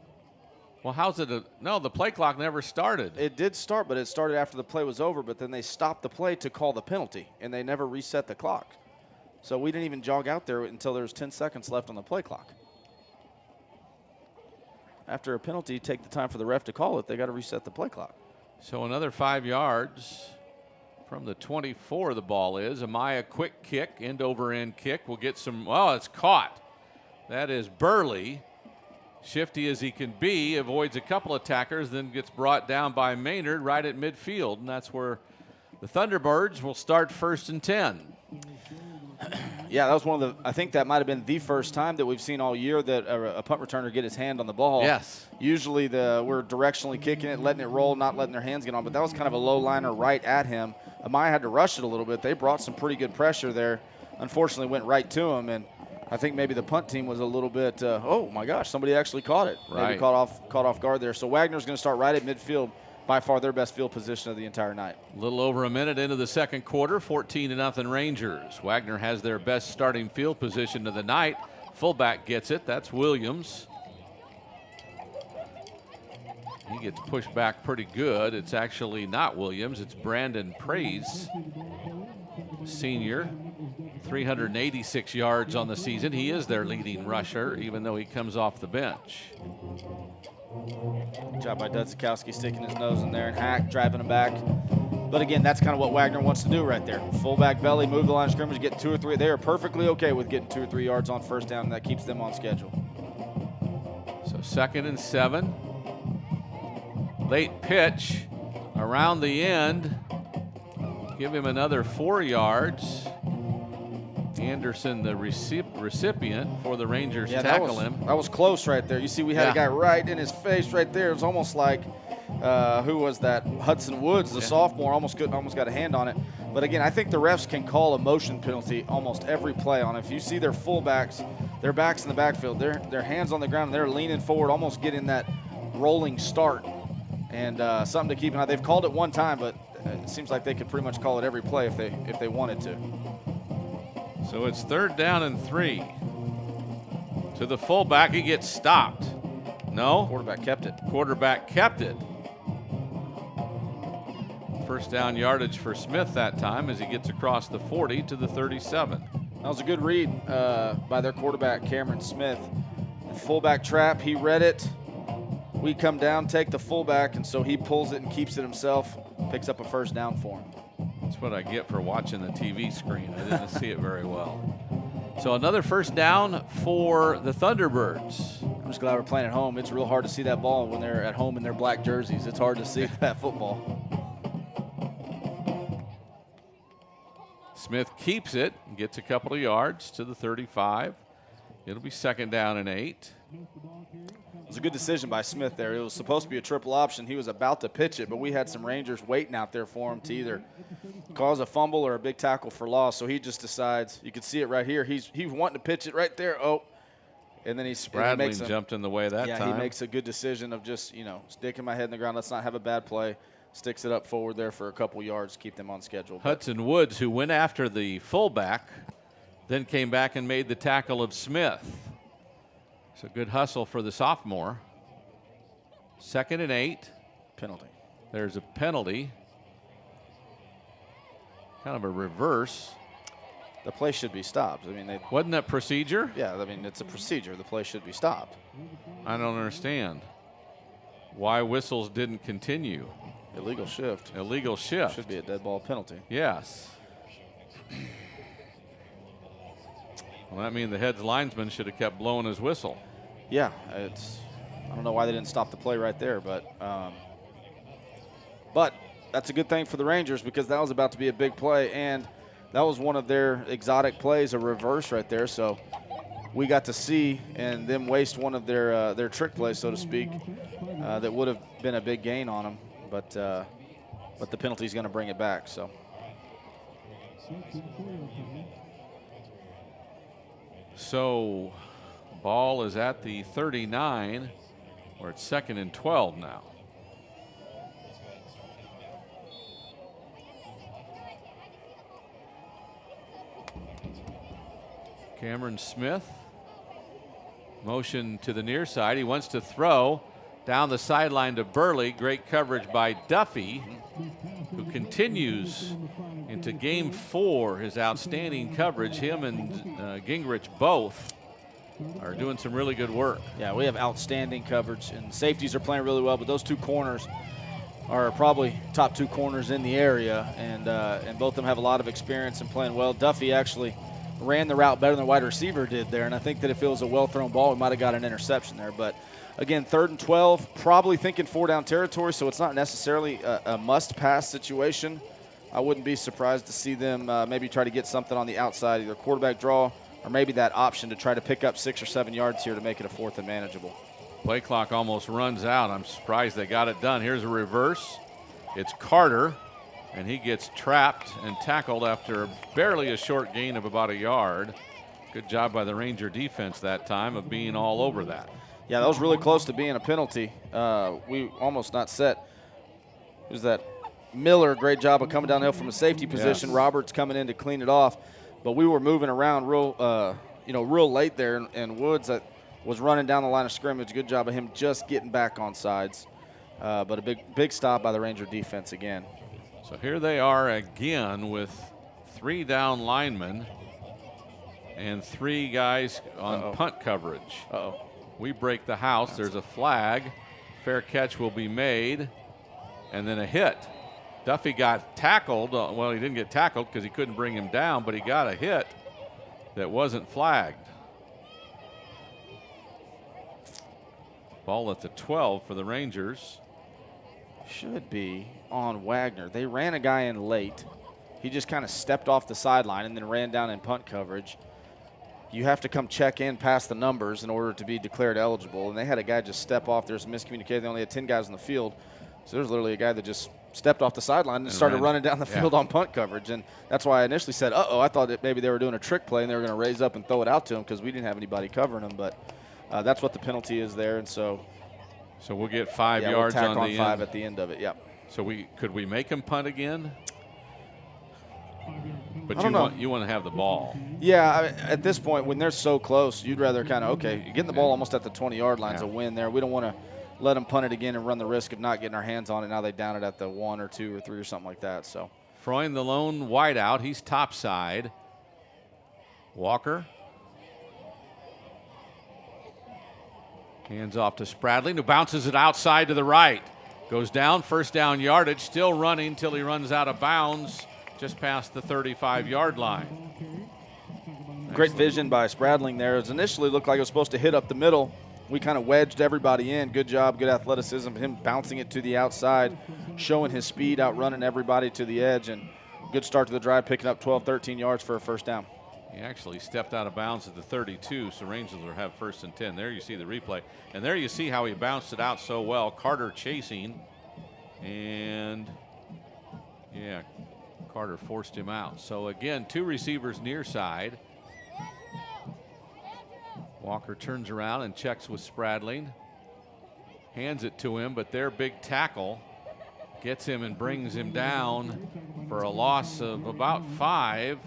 Well, how's it? No, the play clock never started. It did start, but it started after the play was over, but then they stopped the play to call the penalty, and they never reset the clock. So we didn't even jog out there until there was 10 seconds left on the play clock. After a penalty, you take the time for the ref to call it. They got to reset the play clock. So another 5 yards From the 24, the ball is. Amaya, quick kick, end over end kick. Will get some, oh, it's caught. That is Burley. Shifty as he can be, avoids a couple attackers, then gets brought down by Maynard right at midfield. And that's where the Thunderbirds will start 1st and 10. Yeah, that was one of the, I think that might have been the first time that we've seen all year that a punt returner get his hand on the ball. Yes. Usually we're directionally kicking it, letting it roll, not letting their hands get on, but that was kind of a low liner right at him. Amaya had to rush it a little bit. They brought some pretty good pressure there. Unfortunately, went right to him, and I think maybe the punt team was a little bit, oh my gosh, somebody actually caught it. Right. Maybe caught off guard there. So Wagner's going to start right at midfield, by far their best field position of the entire night. A little over a minute into the second quarter, 14-0 Rangers. Wagner has their best starting field position of the night. Fullback gets it. That's Williams. He gets pushed back pretty good. It's actually not Williams. It's Brandon Praise, senior. 386 yards on the season. He is their leading rusher, even though he comes off the bench. Good job by Dudzikowski sticking his nose in there, and Hack driving him back. But again, that's kind of what Wagner wants to do right there. Fullback belly, move the line of scrimmage, get 2 or 3. They are perfectly okay with getting 2 or 3 yards on first down, and that keeps them on schedule. So 2nd and 7. Late pitch around the end. Give him another 4 yards. Anderson, the recipient for the Rangers, tackle him. That was close right there. You see, we had a guy right in his face right there. It was almost like, who was that? Hudson Woods, the sophomore, almost got a hand on it. But again, I think the refs can call a motion penalty almost every play on it. If you see their fullbacks, their backs in the backfield, their hands on the ground, and they're leaning forward, almost getting that rolling start. And something to keep an eye. They've called it one time, but it seems like they could pretty much call it every play if they wanted to. So it's 3rd down and 3. To the fullback, he gets stopped. No. Quarterback kept it. Quarterback kept it. First down yardage for Smith that time as he gets across the 40 to the 37. That was a good read by their quarterback, Cameron Smith. The fullback trap, he read it. We come down, take the fullback, and so he pulls it and keeps it himself, picks up a first down for him. That's what I get for watching the TV screen. I didn't see it very well. So another first down for the Thunderbirds. I'm just glad we're playing at home. It's real hard to see that ball when they're at home in their black jerseys. It's hard to see that football. Smith keeps it and gets a couple of yards to the 35. It'll be 2nd down and 8. It was a good decision by Smith there. It was supposed to be a triple option. He was about to pitch it, but we had some Rangers waiting out there for him to either cause a fumble or a big tackle for loss. So he just decides, you can see it right here. He's wanting to pitch it right there. Oh, and then Bradley jumped in the way that time. Yeah, he makes a good decision of just, sticking my head in the ground. Let's not have a bad play. Sticks it up forward there for a couple yards, keep them on schedule. Hudson Woods, who went after the fullback, then came back and made the tackle of Smith. It's a good hustle for the sophomore. 2nd and 8. Penalty. There's a penalty. Kind of a reverse. The play should be stopped. I mean, wasn't that procedure? Yeah, I mean, it's a procedure. The play should be stopped. I don't understand why whistles didn't continue. Illegal shift. Illegal shift. Should be a dead ball penalty. Yes. Well, that means the head linesman should have kept blowing his whistle. Yeah, I don't know why they didn't stop the play right there, but that's a good thing for the Rangers because that was about to be a big play, and that was one of their exotic plays, a reverse right there. So we got to see and them waste one of their trick plays, so to speak, that would have been a big gain on them, but the penalty is going to bring it back. So ball is at the 39, or it's 2nd and 12 now. Cameron Smith, motion to the near side. He wants to throw down the sideline to Burley. Great coverage by Duffy, who continues into game 4. His outstanding coverage. Him and Gingrich both are doing some really good work. Yeah, we have outstanding coverage, and safeties are playing really well, but those two corners, are probably top 2 corners in the area, and both of them have a lot of experience in playing well. Duffy actually ran the route better than the wide receiver did there, and I think that if it was a well-thrown ball, we might have got an interception there. But again, 3rd and 12, probably thinking 4-down territory, so it's not necessarily a must-pass situation. I wouldn't be surprised to see them maybe try to get something on the outside, either quarterback draw or maybe that option to try to pick up 6 or 7 yards here to make it a 4th and manageable. Play clock almost runs out. I'm surprised they got it done. Here's a reverse. It's Carter, and he gets trapped and tackled after barely a short gain of about a yard. Good job by the Ranger defense that time of being all over that. Yeah, that was really close to being a penalty. We almost not set. Who's that? Miller, great job of coming downhill from a safety position. Yes. Roberts coming in to clean it off. But we were moving around real late there, and Woods was running down the line of scrimmage. Good job of him just getting back on sides. But a big stop by the Ranger defense again. So here they are again with 3 down linemen and 3 guys on punt coverage. We break the house. There's a flag. Fair catch will be made. And then a hit. Duffy got tackled. Well, he didn't get tackled because he couldn't bring him down, but he got a hit that wasn't flagged. Ball at the 12 for the Rangers. Should be on Wagner. They ran a guy in late. He just kind of stepped off the sideline and then ran down in punt coverage. You have to come check in past the numbers in order to be declared eligible. And they had a guy just step off. There's miscommunication. They only had 10 guys on the field. So there's literally a guy that just stepped off the sideline and started running down the field on punt coverage. And that's why I initially said, I thought that maybe they were doing a trick play and they were going to raise up and throw it out to him because we didn't have anybody covering him. But that's what the penalty is there. And so we'll get 5 yards we'll on the 5 end. at the end of it. Yep. So could we make him punt again? But you want to have the ball. Yeah, at this point, when they're so close, you'd rather getting the ball almost at the 20-yard line is a win there. We don't want to let them punt it again and run the risk of not getting our hands on it. Now they down it at the 1 or 2 or 3 or something like that. So Freund, the lone wideout, he's topside. Walker. Hands off to Spradling, who bounces it outside to the right. Goes down, 1st down yardage, still running till he runs out of bounds just past the 35-yard line. Great vision by Spradling there. It initially looked like it was supposed to hit up the middle. We kind of wedged everybody in. Good job, good athleticism. Him bouncing it to the outside, showing his speed, outrunning everybody to the edge, and good start to the drive, picking up 12, 13 yards for a 1st down. He actually stepped out of bounds at the 32, so Rangers will have 1st and 10. There you see the replay. And there you see how he bounced it out so well. Carter chasing, and Carter forced him out. So again, 2 receivers near side. Walker turns around and checks with Spradling. Hands it to him, but their big tackle gets him and brings him down for a loss of about 5.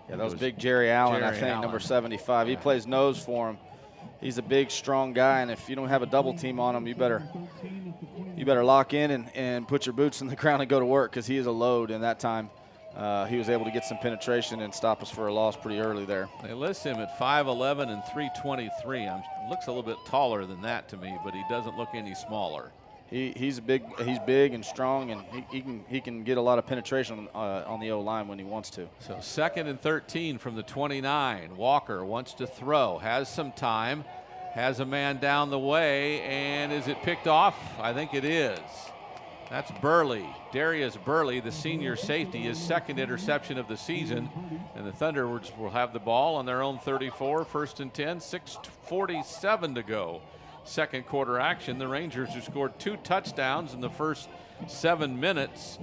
Yeah, that was big Jerry Allen, I think, number 75. He plays nose for him. He's a big, strong guy, and if you don't have a double team on him, you better lock in and put your boots in the ground and go to work because he is a load. And that time, he was able to get some penetration and stop us for a loss pretty early there. They list him at 5'11" and 323. Looks a little bit taller than that to me, but he doesn't look any smaller. He's big and strong, and he can get a lot of penetration on the O-line when he wants to. So 2nd and 13 from the 29. Walker wants to throw, has some time, has a man down the way, and is it picked off? I think it is. That's Burley, Darius Burley, the senior safety, his 2nd interception of the season, and the Thunderbirds will have the ball on their own 34, 1st and 10, 6:47 to go. 2nd quarter action. The Rangers, who scored 2 touchdowns in the first 7 minutes,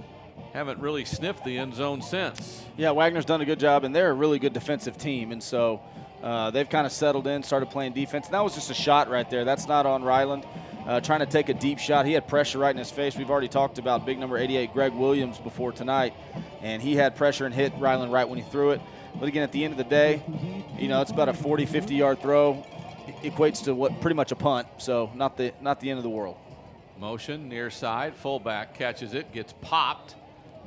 haven't really sniffed the end zone since. Yeah, Wagner's done a good job, and they're a really good defensive team, and so they've kind of settled in, started playing defense. And that was just a shot right there. That's not on Ryland. Trying to take a deep shot. He had pressure right in his face. We've already talked about big number 88, Greg Williams, before tonight, and he had pressure and hit Ryland right when he threw it. But again, at the end of the day, it's about a 40, 50-yard throw. Equates to what pretty much a punt, so not the end of the world. Motion near side, fullback catches it, gets popped,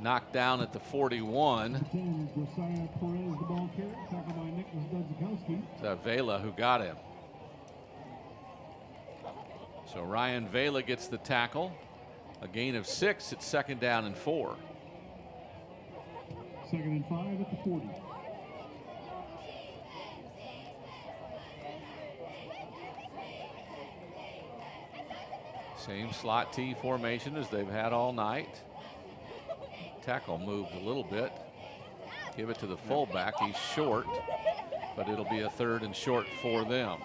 knocked down at the 41. It's Vela who got him. So Ryan Vela gets the tackle. A gain of 6. It's 2nd down and 4. 2nd and 5 at the 40. Same slot T formation as they've had all night. Tackle moved a little bit. Give it to the fullback. He's short, but it'll be a 3rd and short for them.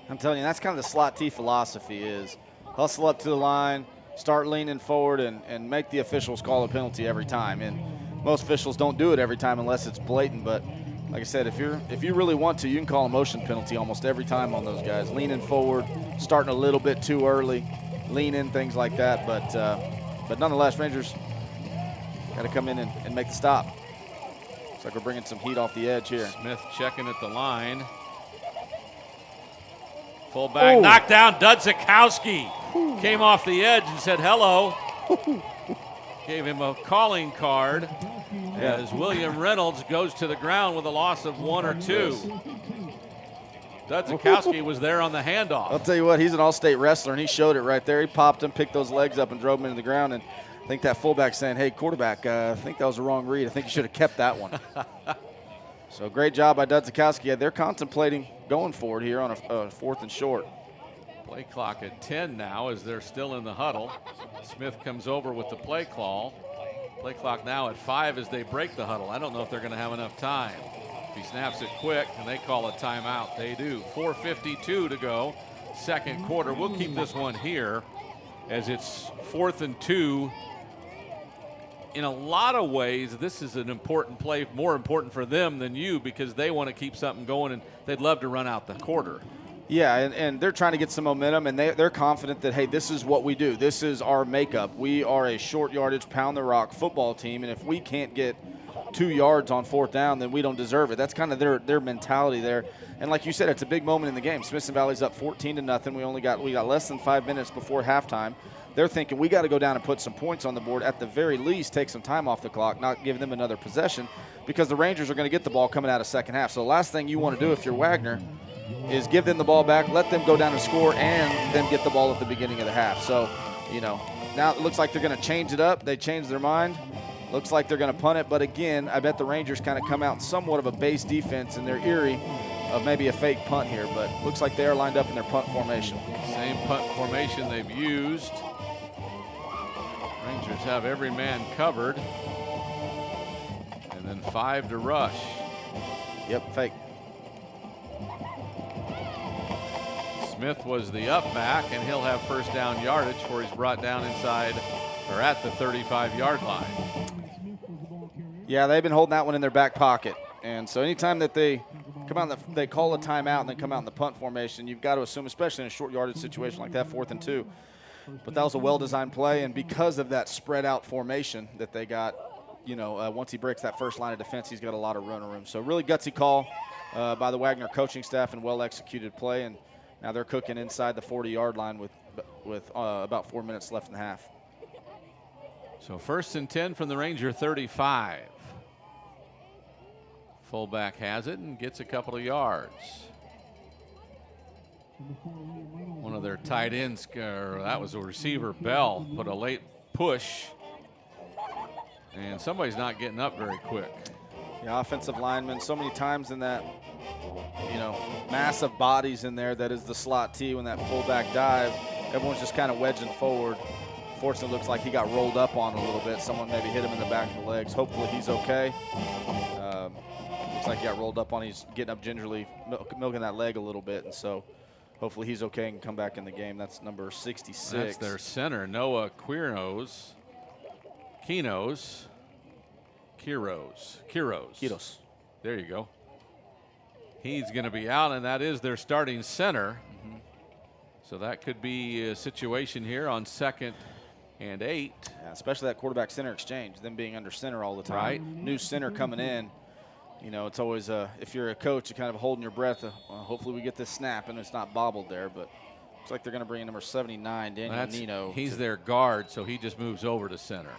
I'm telling you, that's kind of the slot T philosophy is hustle up to the line, start leaning forward, and make the officials call a penalty every time. And most officials don't do it every time unless it's blatant. But like I said, if you really want to, you can call a motion penalty almost every time on those guys. Leaning forward, starting a little bit too early, lean in, things like that. But nonetheless, Rangers got to come in and make the stop. Looks like we're bringing some heat off the edge here. Smith checking at the line. Fullback knocked down. Dudzikowski came off the edge and said hello. Gave him a calling card as William Reynolds goes to the ground with a loss of 1 or 2. Dudzikowski was there on the handoff. I'll tell you what, he's an all-state wrestler, and he showed it right there. He popped him, picked those legs up, and drove him into the ground. And I think that fullback saying, hey, quarterback, I think that was the wrong read. I think you should have kept that one. So great job by Dudzikowski. They're contemplating going for it here on a 4th and short. Play clock at 10 now as they're still in the huddle. Smith comes over with the play call. Play clock now at 5 as they break the huddle. I don't know if they're going to have enough time. If he snaps it quick and they call a timeout, they do. 4:52 to go, 2nd quarter. We'll keep this one here as it's 4th and 2. In a lot of ways, this is an important play, more important for them than you because they want to keep something going and they'd love to run out the quarter. Yeah, and they're trying to get some momentum, and they're confident that, hey, this is what we do. This is our makeup. We are a short yardage, pound the rock football team, and if we can't get 2 yards on 4th down, then we don't deserve it. That's kind of their mentality there. And like you said, it's a big moment in the game. Smithson Valley's up 14-0. We got less than 5 minutes before halftime. They're thinking we got to go down and put some points on the board. At the very least, take some time off the clock, not give them another possession, because the Rangers are going to get the ball coming out of second half. So the last thing you want to do if you're Wagner is give them the ball back, let them go down and score, and then get the ball at the beginning of the half. So, now it looks like they're going to change it up. They changed their mind. Looks like they're going to punt it. But again, I bet the Rangers kind of come out in somewhat of a base defense, and they're eerie of maybe a fake punt here. But looks like they are lined up in their punt formation. Same punt formation they've used. Rangers have every man covered. And then 5 to rush. Yep, fake. Smith was the up back, and he'll have 1st down yardage where he's brought down inside or at the 35-yard line. Yeah, they've been holding that one in their back pocket. And so anytime that they come out, they call a timeout and then come out in the punt formation, you've got to assume, especially in a short yardage situation like that, 4th and 2. But that was a well-designed play, and because of that spread-out formation that they got, once he breaks that first line of defense, he's got a lot of running room. So really gutsy call by the Wagner coaching staff and well-executed play. And now they're cooking inside the 40-yard line with about 4 minutes left in the half. So 1st and 10 from the Ranger 35. Fullback has it and gets a couple of yards. One of their tight ends, that was a receiver, Bell, put a late push. And somebody's not getting up very quick. The offensive lineman, so many times in that, massive bodies in there that is the slot T when that fullback dive, everyone's just kind of wedging forward. Fortunately, looks like he got rolled up on a little bit. Someone maybe hit him in the back of the legs. Hopefully he's okay. Looks like he got rolled up on. He's getting up gingerly, milking that leg a little bit, and so hopefully he's okay and can come back in the game. That's number 66. That's their center, Noah Quiros. There you go. He's going to be out, and that is their starting center. So that could be a situation here on 2nd and 8. Yeah, especially that quarterback center exchange, them being under center all the time. Right. New center coming in. It's always, if you're a coach, you're kind of holding your breath. Hopefully we get this snap and it's not bobbled there, but looks like they're going to bring in number 79, Daniel Nino. He's their guard, so he just moves over to center.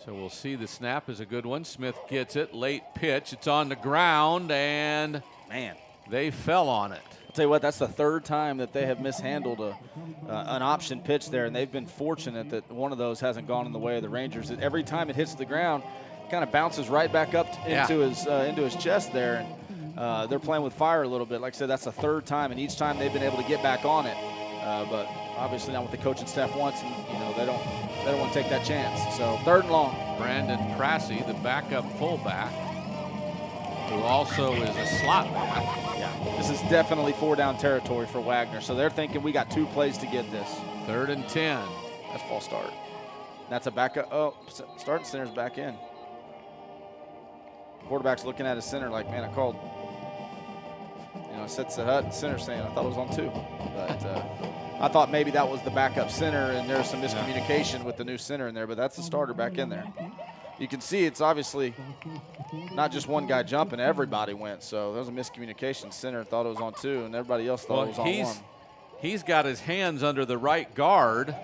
So we'll see. The snap is a good one. Smith gets it. Late pitch. It's on the ground, and man, they fell on it. tell you what, that's the third time that they have mishandled an option pitch there, and they've been fortunate that one of those hasn't gone in the way of the Rangers. Every time it hits the ground, it kind of bounces right back up into his chest there, and they're playing with fire a little bit. Like I said, that's the third time, and each time they've been able to get back on it. But obviously not what the coaching staff wants, and they don't want to take that chance. So 3rd and long. Brandon Prassey, the backup fullback, who also is a slot back. Yeah, this is definitely 4-down territory for Wagner. So they're thinking we got 2 plays to get this. 3rd and 10. That's false start. That's a backup. Oh, starting center's back in. Quarterback's looking at his center like, man, I called. I said Hut and center saying I thought it was on 2. But I thought maybe that was the backup center, and there's some miscommunication with the new center in there, but that's the starter back in there. You can see it's obviously not just one guy jumping, everybody went. So there was a miscommunication. Center thought it was on 2, and everybody else thought it was on 1. He's got his hands under the right guard.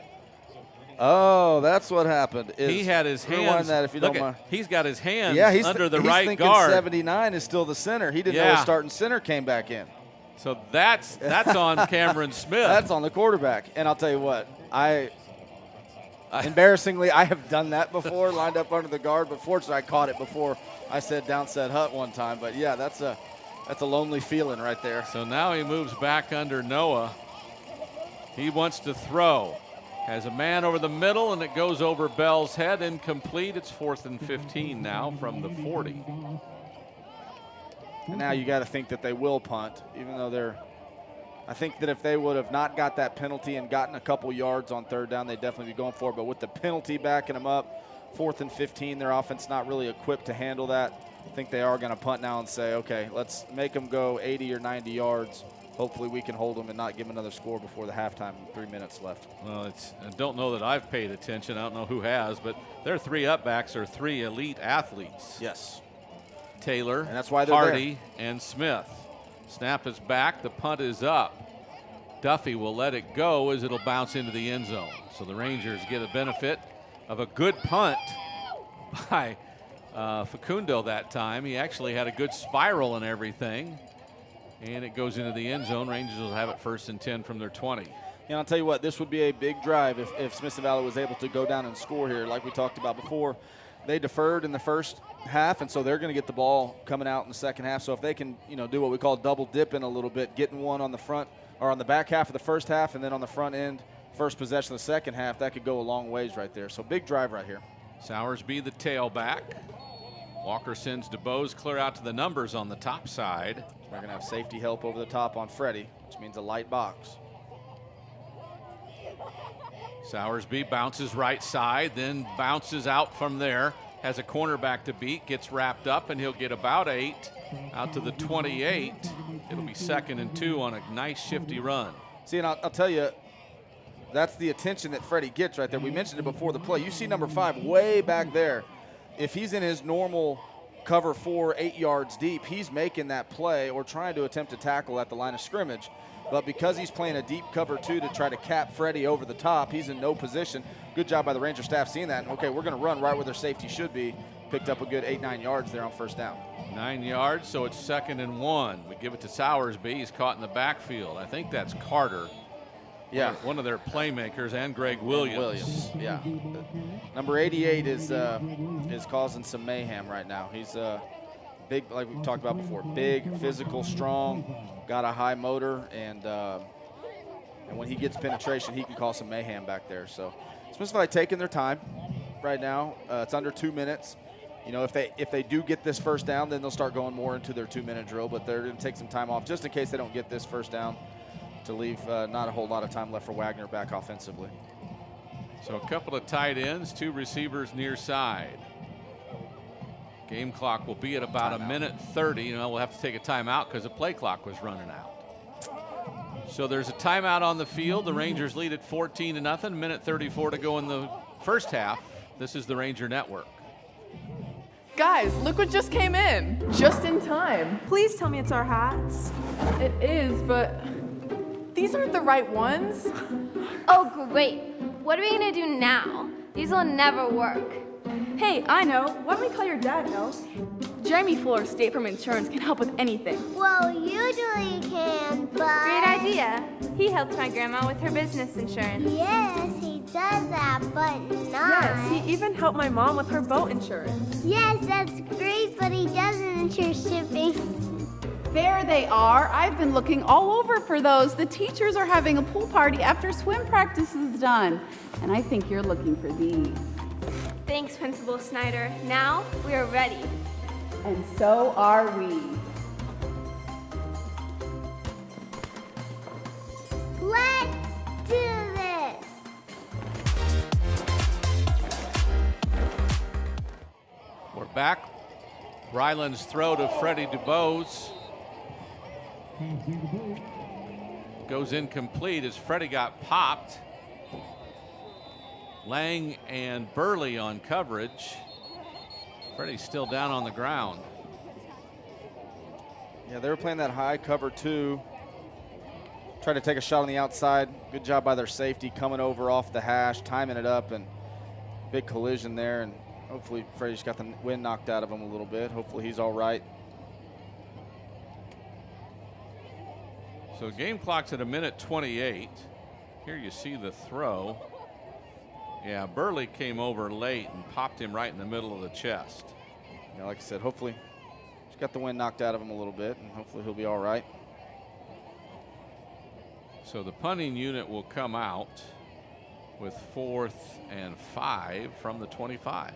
Oh, that's what happened. He had his hands. That if you don't mind. He's got his hands under the he's right thinking guard. 79 is still the center. He didn't know his starting center came back in. So that's on Cameron Smith. That's on the quarterback. And I'll tell you what, embarrassingly, I have done that before, lined up under the guard, but fortunately I caught it before I said down said Hut one time. But yeah, that's a lonely feeling right there. So now he moves back under Noah. He wants to throw. Has a man over the middle, and it goes over Bell's head. Incomplete. It's 4th and 15 now from the 40. And now you got to think that they will punt, even though I think that if they would have not got that penalty and gotten a couple yards on 3rd down, they'd definitely be going for it. But with the penalty backing them up, 4th and 15, their offense not really equipped to handle that. I think they are going to punt now and say, okay, let's make them go 80 or 90 yards. Hopefully we can hold them and not give them another score before the halftime, 3 minutes left. Well, I don't know that I've paid attention. I don't know who has, but their 3 upbacks are 3 elite athletes. Yes. Taylor, and that's why they're Hardy, there. And Smith. Snap is back. The punt is up. Duffy will let it go as it'll bounce into the end zone. So the Rangers get a benefit of a good punt by Facundo that time. He actually had a good spiral and everything. And it goes into the end zone. Rangers will have it 1st and 10 from their 20. And I'll tell you what, this would be a big drive if Smithson Valley was able to go down and score here. Like we talked about before, they deferred in the first half, and so they're going to get the ball coming out in the second half. So if they can, do what we call double dipping a little bit, getting one on the front or on the back half of the first half and then on the front end, first possession of the second half, that could go a long ways right there. So big drive right here. Sowersby, the tailback. Walker sends DeBose clear out to the numbers on the top side. We're going to have safety help over the top on Freddie, which means a light box. Sowersby bounces right side, then bounces out from there. Has a cornerback to beat, gets wrapped up, and he'll get about 8 out to the 28. It'll be 2nd and 2 on a nice shifty run. See, and I'll tell you, that's the attention that Freddie gets right there. We mentioned it before the play. You see number 5 way back there. If he's in his normal cover 4, 8 yards deep, he's making that play or trying to attempt to tackle at the line of scrimmage. But because he's playing a deep cover 2 to try to cap Freddie over the top, he's in no position. Good job by the Ranger staff seeing that. And, okay, we're going to run right where their safety should be. Picked up a good 8, 9 yards there on 1st down. 9 yards, so it's 2nd and 1. We give it to Sowersby. He's caught in the backfield. I think that's Carter. Yeah. One of their playmakers, and Greg Williams. Yeah. Number 88 is causing some mayhem right now. He's big, like we talked about before, big, physical, strong, got a high motor, and when he gets penetration, he can cause some mayhem back there. So Smithson Valley taking their time right now. It's under 2 minutes. If they do get this 1st down, then they'll start going more into their 2-minute drill, but they're going to take some time off just in case they don't get this 1st down, to leave not a whole lot of time left for Wagner back offensively. So a couple of tight ends, 2 receivers near side. Game clock will be at about a minute 30. We'll have to take a timeout because the play clock was running out. So there's a timeout on the field. The Rangers lead at 14-0. Minute 34 to go in the first half. This is the Ranger Network. Guys, look what just came in. Just in time. Please tell me it's our hats. It is, but these aren't the right ones. Oh, great. What are we gonna do now? These will never work. Hey, I know. Why don't we call your dad, no? Jeremy Fuller, State Farm Insurance, can help with anything. Well, usually he can, but... Great idea. He helps my grandma with her business insurance. Yes, he does that, but not... Yes, he even helped my mom with her boat insurance. Yes, that's great, but he doesn't insure shipping. There they are. I've been looking all over for those. The teachers are having a pool party after swim practice is done. And I think you're looking for these. Thanks, Principal Snyder. Now we are ready. And so are we. Let's do this! We're back. Ryland's throw to Freddie DuBose goes incomplete as Freddie got popped. Lang and Burley on coverage. Freddie's still down on the ground. Yeah, they were playing that high cover 2. Tried to take a shot on the outside. Good job by their safety coming over off the hash, timing it up, and big collision there. And hopefully Freddie's got the wind knocked out of him a little bit. Hopefully he's all right. So game clock's at 1:28. Here you see the throw. Yeah, Burley came over late and popped him right in the middle of the chest. Yeah, like I said, hopefully he's got the wind knocked out of him a little bit, and hopefully he'll be all right. So the punting unit will come out with 4th and 5 from the 25.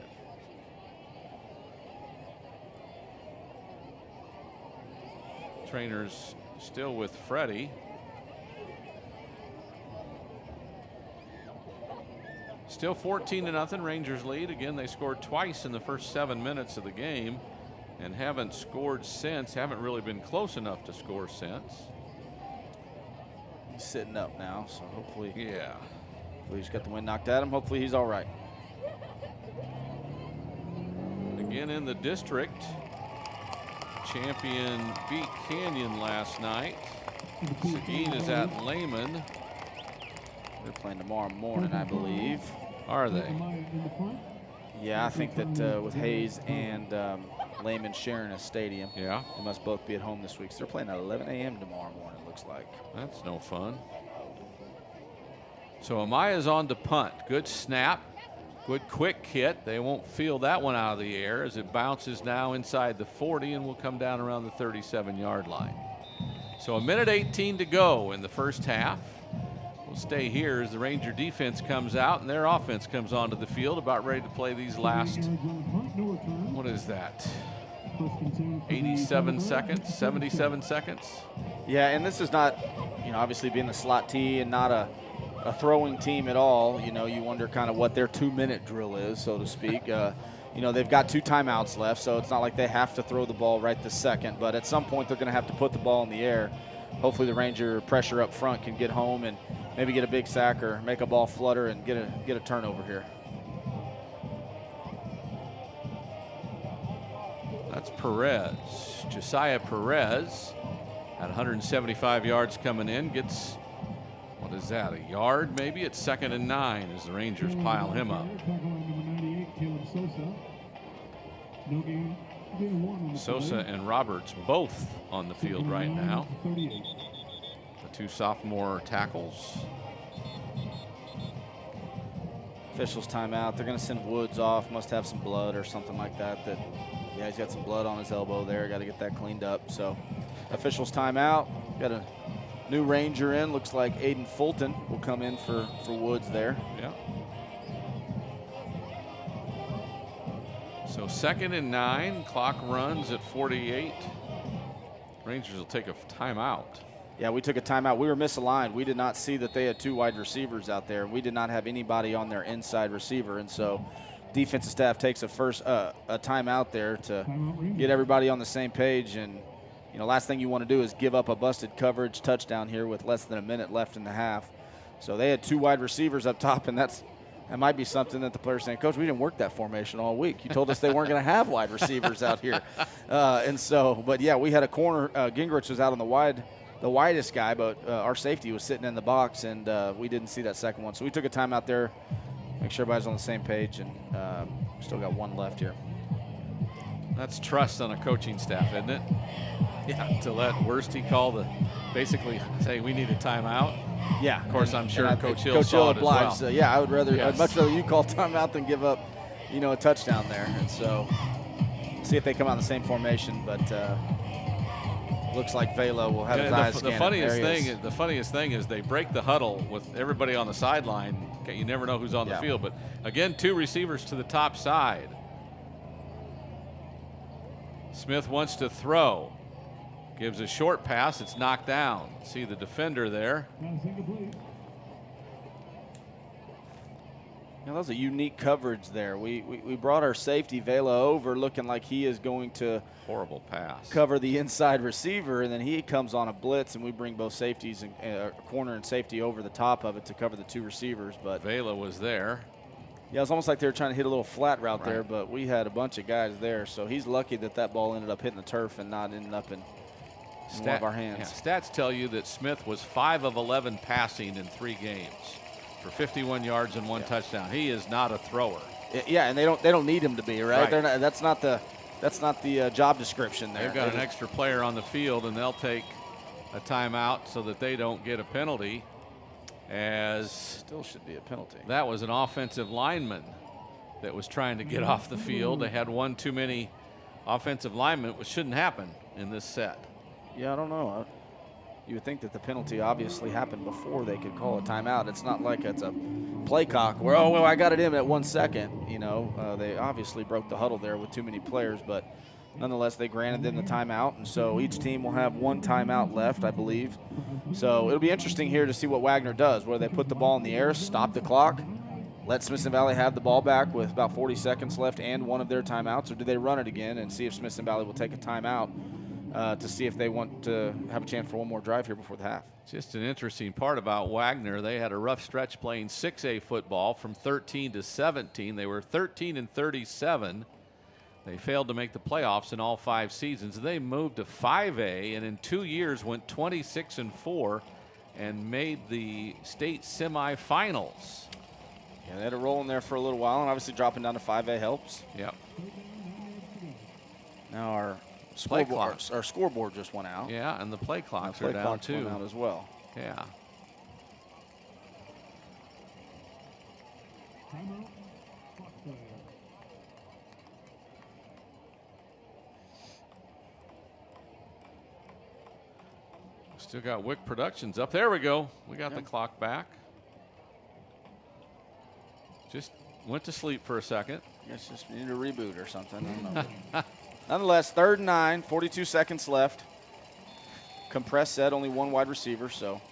Trainers still with Freddie. Still 14-0, Rangers lead. Again, they scored twice in the first 7 minutes of the game and haven't scored since, haven't really been close enough to score since. He's sitting up now, so hopefully, yeah. Hopefully he's got the wind knocked at him. Hopefully he's all right. Again in the district, champion beat Canyon last night. Seguin is at Lehman. They're playing tomorrow morning, I believe. Are they? Yeah, I think that with Hayes and Lehman sharing a stadium, yeah, they must both be at home this week. So they're playing at 11 a.m. tomorrow morning, looks like. That's no fun. So Amaya's on to punt. Good snap. Good quick hit. They won't feel that one out of the air as it bounces now inside the 40 and will come down around the 37-yard line. So 1:18 to go in the first half. We'll stay here as the Ranger defense comes out and their offense comes onto the field, about ready to play these last, what is that, 87 seconds, 77 seconds? Yeah, and this is not, you know, obviously being the slot T and not a throwing team at all. You know, you wonder kind of what their 2-minute drill is, so to speak. You know, they've got 2 timeouts left, so it's not like they have to throw the ball right this second, but at some point they're going to have to put the ball in the air. Hopefully the Ranger pressure up front can get home and maybe get a big sack or make a ball flutter and get a turnover here. That's Perez. Josiah Perez at 175 yards coming in, gets, what is that, a yard maybe? It's 2nd and 9 as the Rangers pile him up. Sosa and Roberts both on the field right now. The 2 sophomore tackles. Officials timeout. They're going to send Woods off. Must have some blood or something like that. Yeah, he's got some blood on his elbow there. Got to get that cleaned up. So officials timeout. Got a new Ranger in. Looks like Aiden Fulton will come in for Woods there. Yeah. So 2nd and 9, clock runs at 48. Rangers will take a timeout. Yeah, we took a timeout. We were misaligned. We did not see that they had 2 wide receivers out there. We did not have anybody on their inside receiver, and so defensive staff takes a timeout there to get everybody on the same page. And you know, last thing you want to do is give up a busted coverage touchdown here with less than a minute left in the half. So they had 2 wide receivers up top, and that might be something that the players saying, Coach, we didn't work that formation all week. You told us they weren't going to have wide receivers out here. And so, but yeah, we had a corner. Gingrich was out on the widest guy, but our safety was sitting in the box, and we didn't see that second one. So we took a timeout there, make sure everybody's on the same page, and still got 1 left here. That's trust on a coaching staff, isn't it? Yeah. To let Worsty call basically say we need a timeout. Yeah. Of course, I'm sure Coach Hill Coach saw Hill it as well. obliged. Yeah, I'd much rather you call timeout than give up, a touchdown there. And so, see if they come out in the same formation. But looks like Vela will have his eyes the scanning. funniest thing is they break the huddle with everybody on the sideline. Okay, you never know who's on the field. But again, 2 receivers to the top side. Smith wants to throw. Gives a short pass. It's knocked down. See the defender there. That was a unique coverage there. We brought our safety Vela over looking like he is going to horrible pass cover the inside receiver, and then he comes on a blitz, and we bring both safeties and corner and safety over the top of it to cover the 2 receivers. But Vela was there. Yeah, it was almost like they were trying to hit a little flat route there, but we had a bunch of guys there, so he's lucky that ball ended up hitting the turf and not ending up in one of our hands. Yeah, stats tell you that Smith was 5 of 11 passing in 3 games for 51 yards and 1 touchdown. He is not a thrower. Yeah, and they don't need him to be, right? They're not, that's not the job description there. They've got an extra player on the field, and they'll take a timeout so that they don't get a penalty. As still should be a penalty. That was an offensive lineman that was trying to get off the field. They had one too many offensive linemen, which shouldn't happen in this set. Yeah, I don't know. You would think that the penalty obviously happened before they could call a timeout. It's not like it's a play clock where, oh, well, I got it in at 1 second. They obviously broke the huddle there with too many players, but nonetheless, they granted them the timeout, and so each team will have 1 timeout left, I believe. So it'll be interesting here to see what Wagner does, where they put the ball in the air, stop the clock, let Smithson Valley have the ball back with about 40 seconds left and one of their timeouts, or do they run it again and see if Smithson Valley will take a timeout to see if they want to have a chance for one more drive here before the half. Just an interesting part about Wagner, they had a rough stretch playing 6A football from 13 to 17. They were 13-37. They failed to make the playoffs in all 5 seasons. They moved to 5A, and in 2 years went 26-4 and made the state semifinals. Yeah, they had a roll in there for a little while, and obviously dropping down to 5A helps. Yep. Now our scoreboard just went out. Yeah, and the play clocks are down too. Went out as well. Yeah. Still got Wick Productions up. There we go. We got the clock back. Just went to sleep for a second. Guess just need a reboot or something. I don't know. Nonetheless, 3rd and 9, 42 seconds left. Compressed set, only 1 wide receiver, so.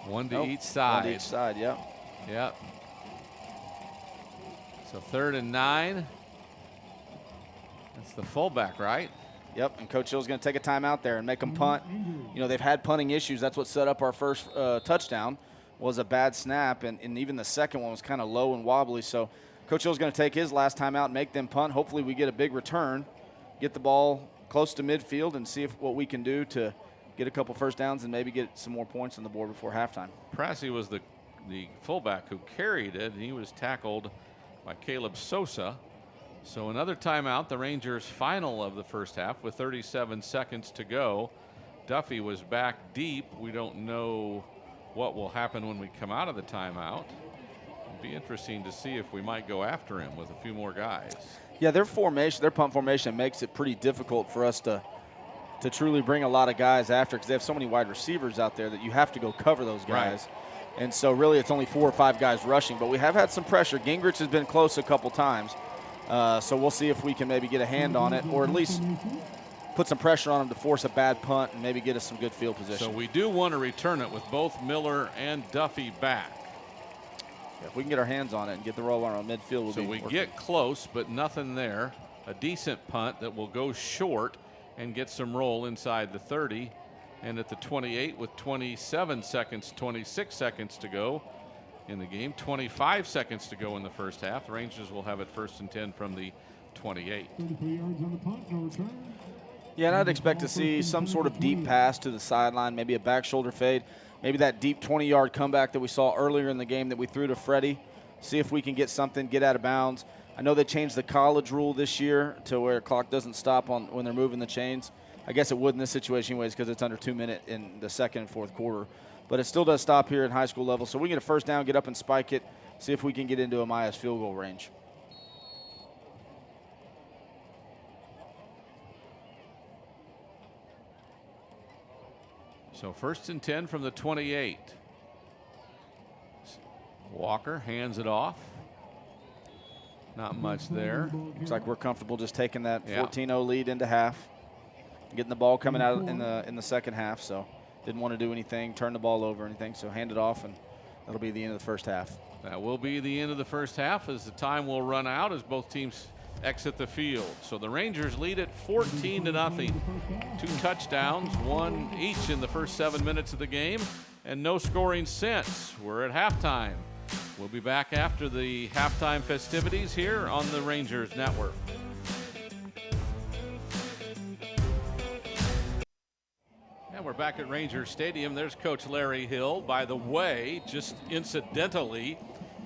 One to each side. 1 to each side, yeah. Yep. So 3rd and 9. That's the fullback, right? Yep, and Coach Hill's going to take a timeout there and make them punt. They've had punting issues. That's what set up our first touchdown, was a bad snap, and even the second one was kind of low and wobbly. So Coach Hill's going to take his last timeout and make them punt. Hopefully we get a big return, get the ball close to midfield, and see what we can do to get a couple first downs and maybe get some more points on the board before halftime. Prassey was the fullback who carried it, and he was tackled by Caleb Sosa. So another timeout, the Rangers' final of the first half with 37 seconds to go. Duffy was back deep. We don't know what will happen when we come out of the timeout. It'll be interesting to see if we might go after him with a few more guys. Yeah, their punt formation makes it pretty difficult for us to truly bring a lot of guys after, because they have so many wide receivers out there that you have to go cover those guys. Right. And so really it's only 4 or 5 guys rushing, but we have had some pressure. Gingrich has been close a couple times. So we'll see if we can maybe get a hand on it, or at least put some pressure on him to force a bad punt and maybe get us some good field position. So we do want to return it with both Miller and Duffy back. If we can get our hands on it and get the roll on midfield, so we get close, but nothing there. A decent punt that will go short and get some roll inside the 30. And at the 28 with 26 seconds to go in the game, 25 seconds to go in the first half. The Rangers will have it 1st and 10 from the 28. Yeah, and I'd expect to see some sort of deep pass to the sideline, maybe a back shoulder fade, maybe that deep 20-yard comeback that we saw earlier in the game that we threw to Freddie. See if we can get something, get out of bounds. I know they changed the college rule this year to where clock doesn't stop on when they're moving the chains. I guess it would in this situation anyways because it's under 2 minutes in the second and fourth quarter. But it still does stop here in high school level. So we get a first down, get up and spike it, see if we can get into Amaya's field goal range. So 1st and 10 from the 28. Walker hands it off. Not much there. Looks like we're comfortable just taking that 14-0 lead into half. Getting the ball coming out in the second half, so didn't want to do anything, turn the ball over or anything, so hand it off, and that'll be the end of the first half. That will be the end of the first half as the time will run out as both teams exit the field. So the Rangers lead it 14-0. 2 touchdowns, one each in the first 7 minutes of the game, and no scoring since. We're at halftime. We'll be back after the halftime festivities here on the Rangers Network. And we're back at Rangers Stadium. There's Coach Larry Hill, by the way, just incidentally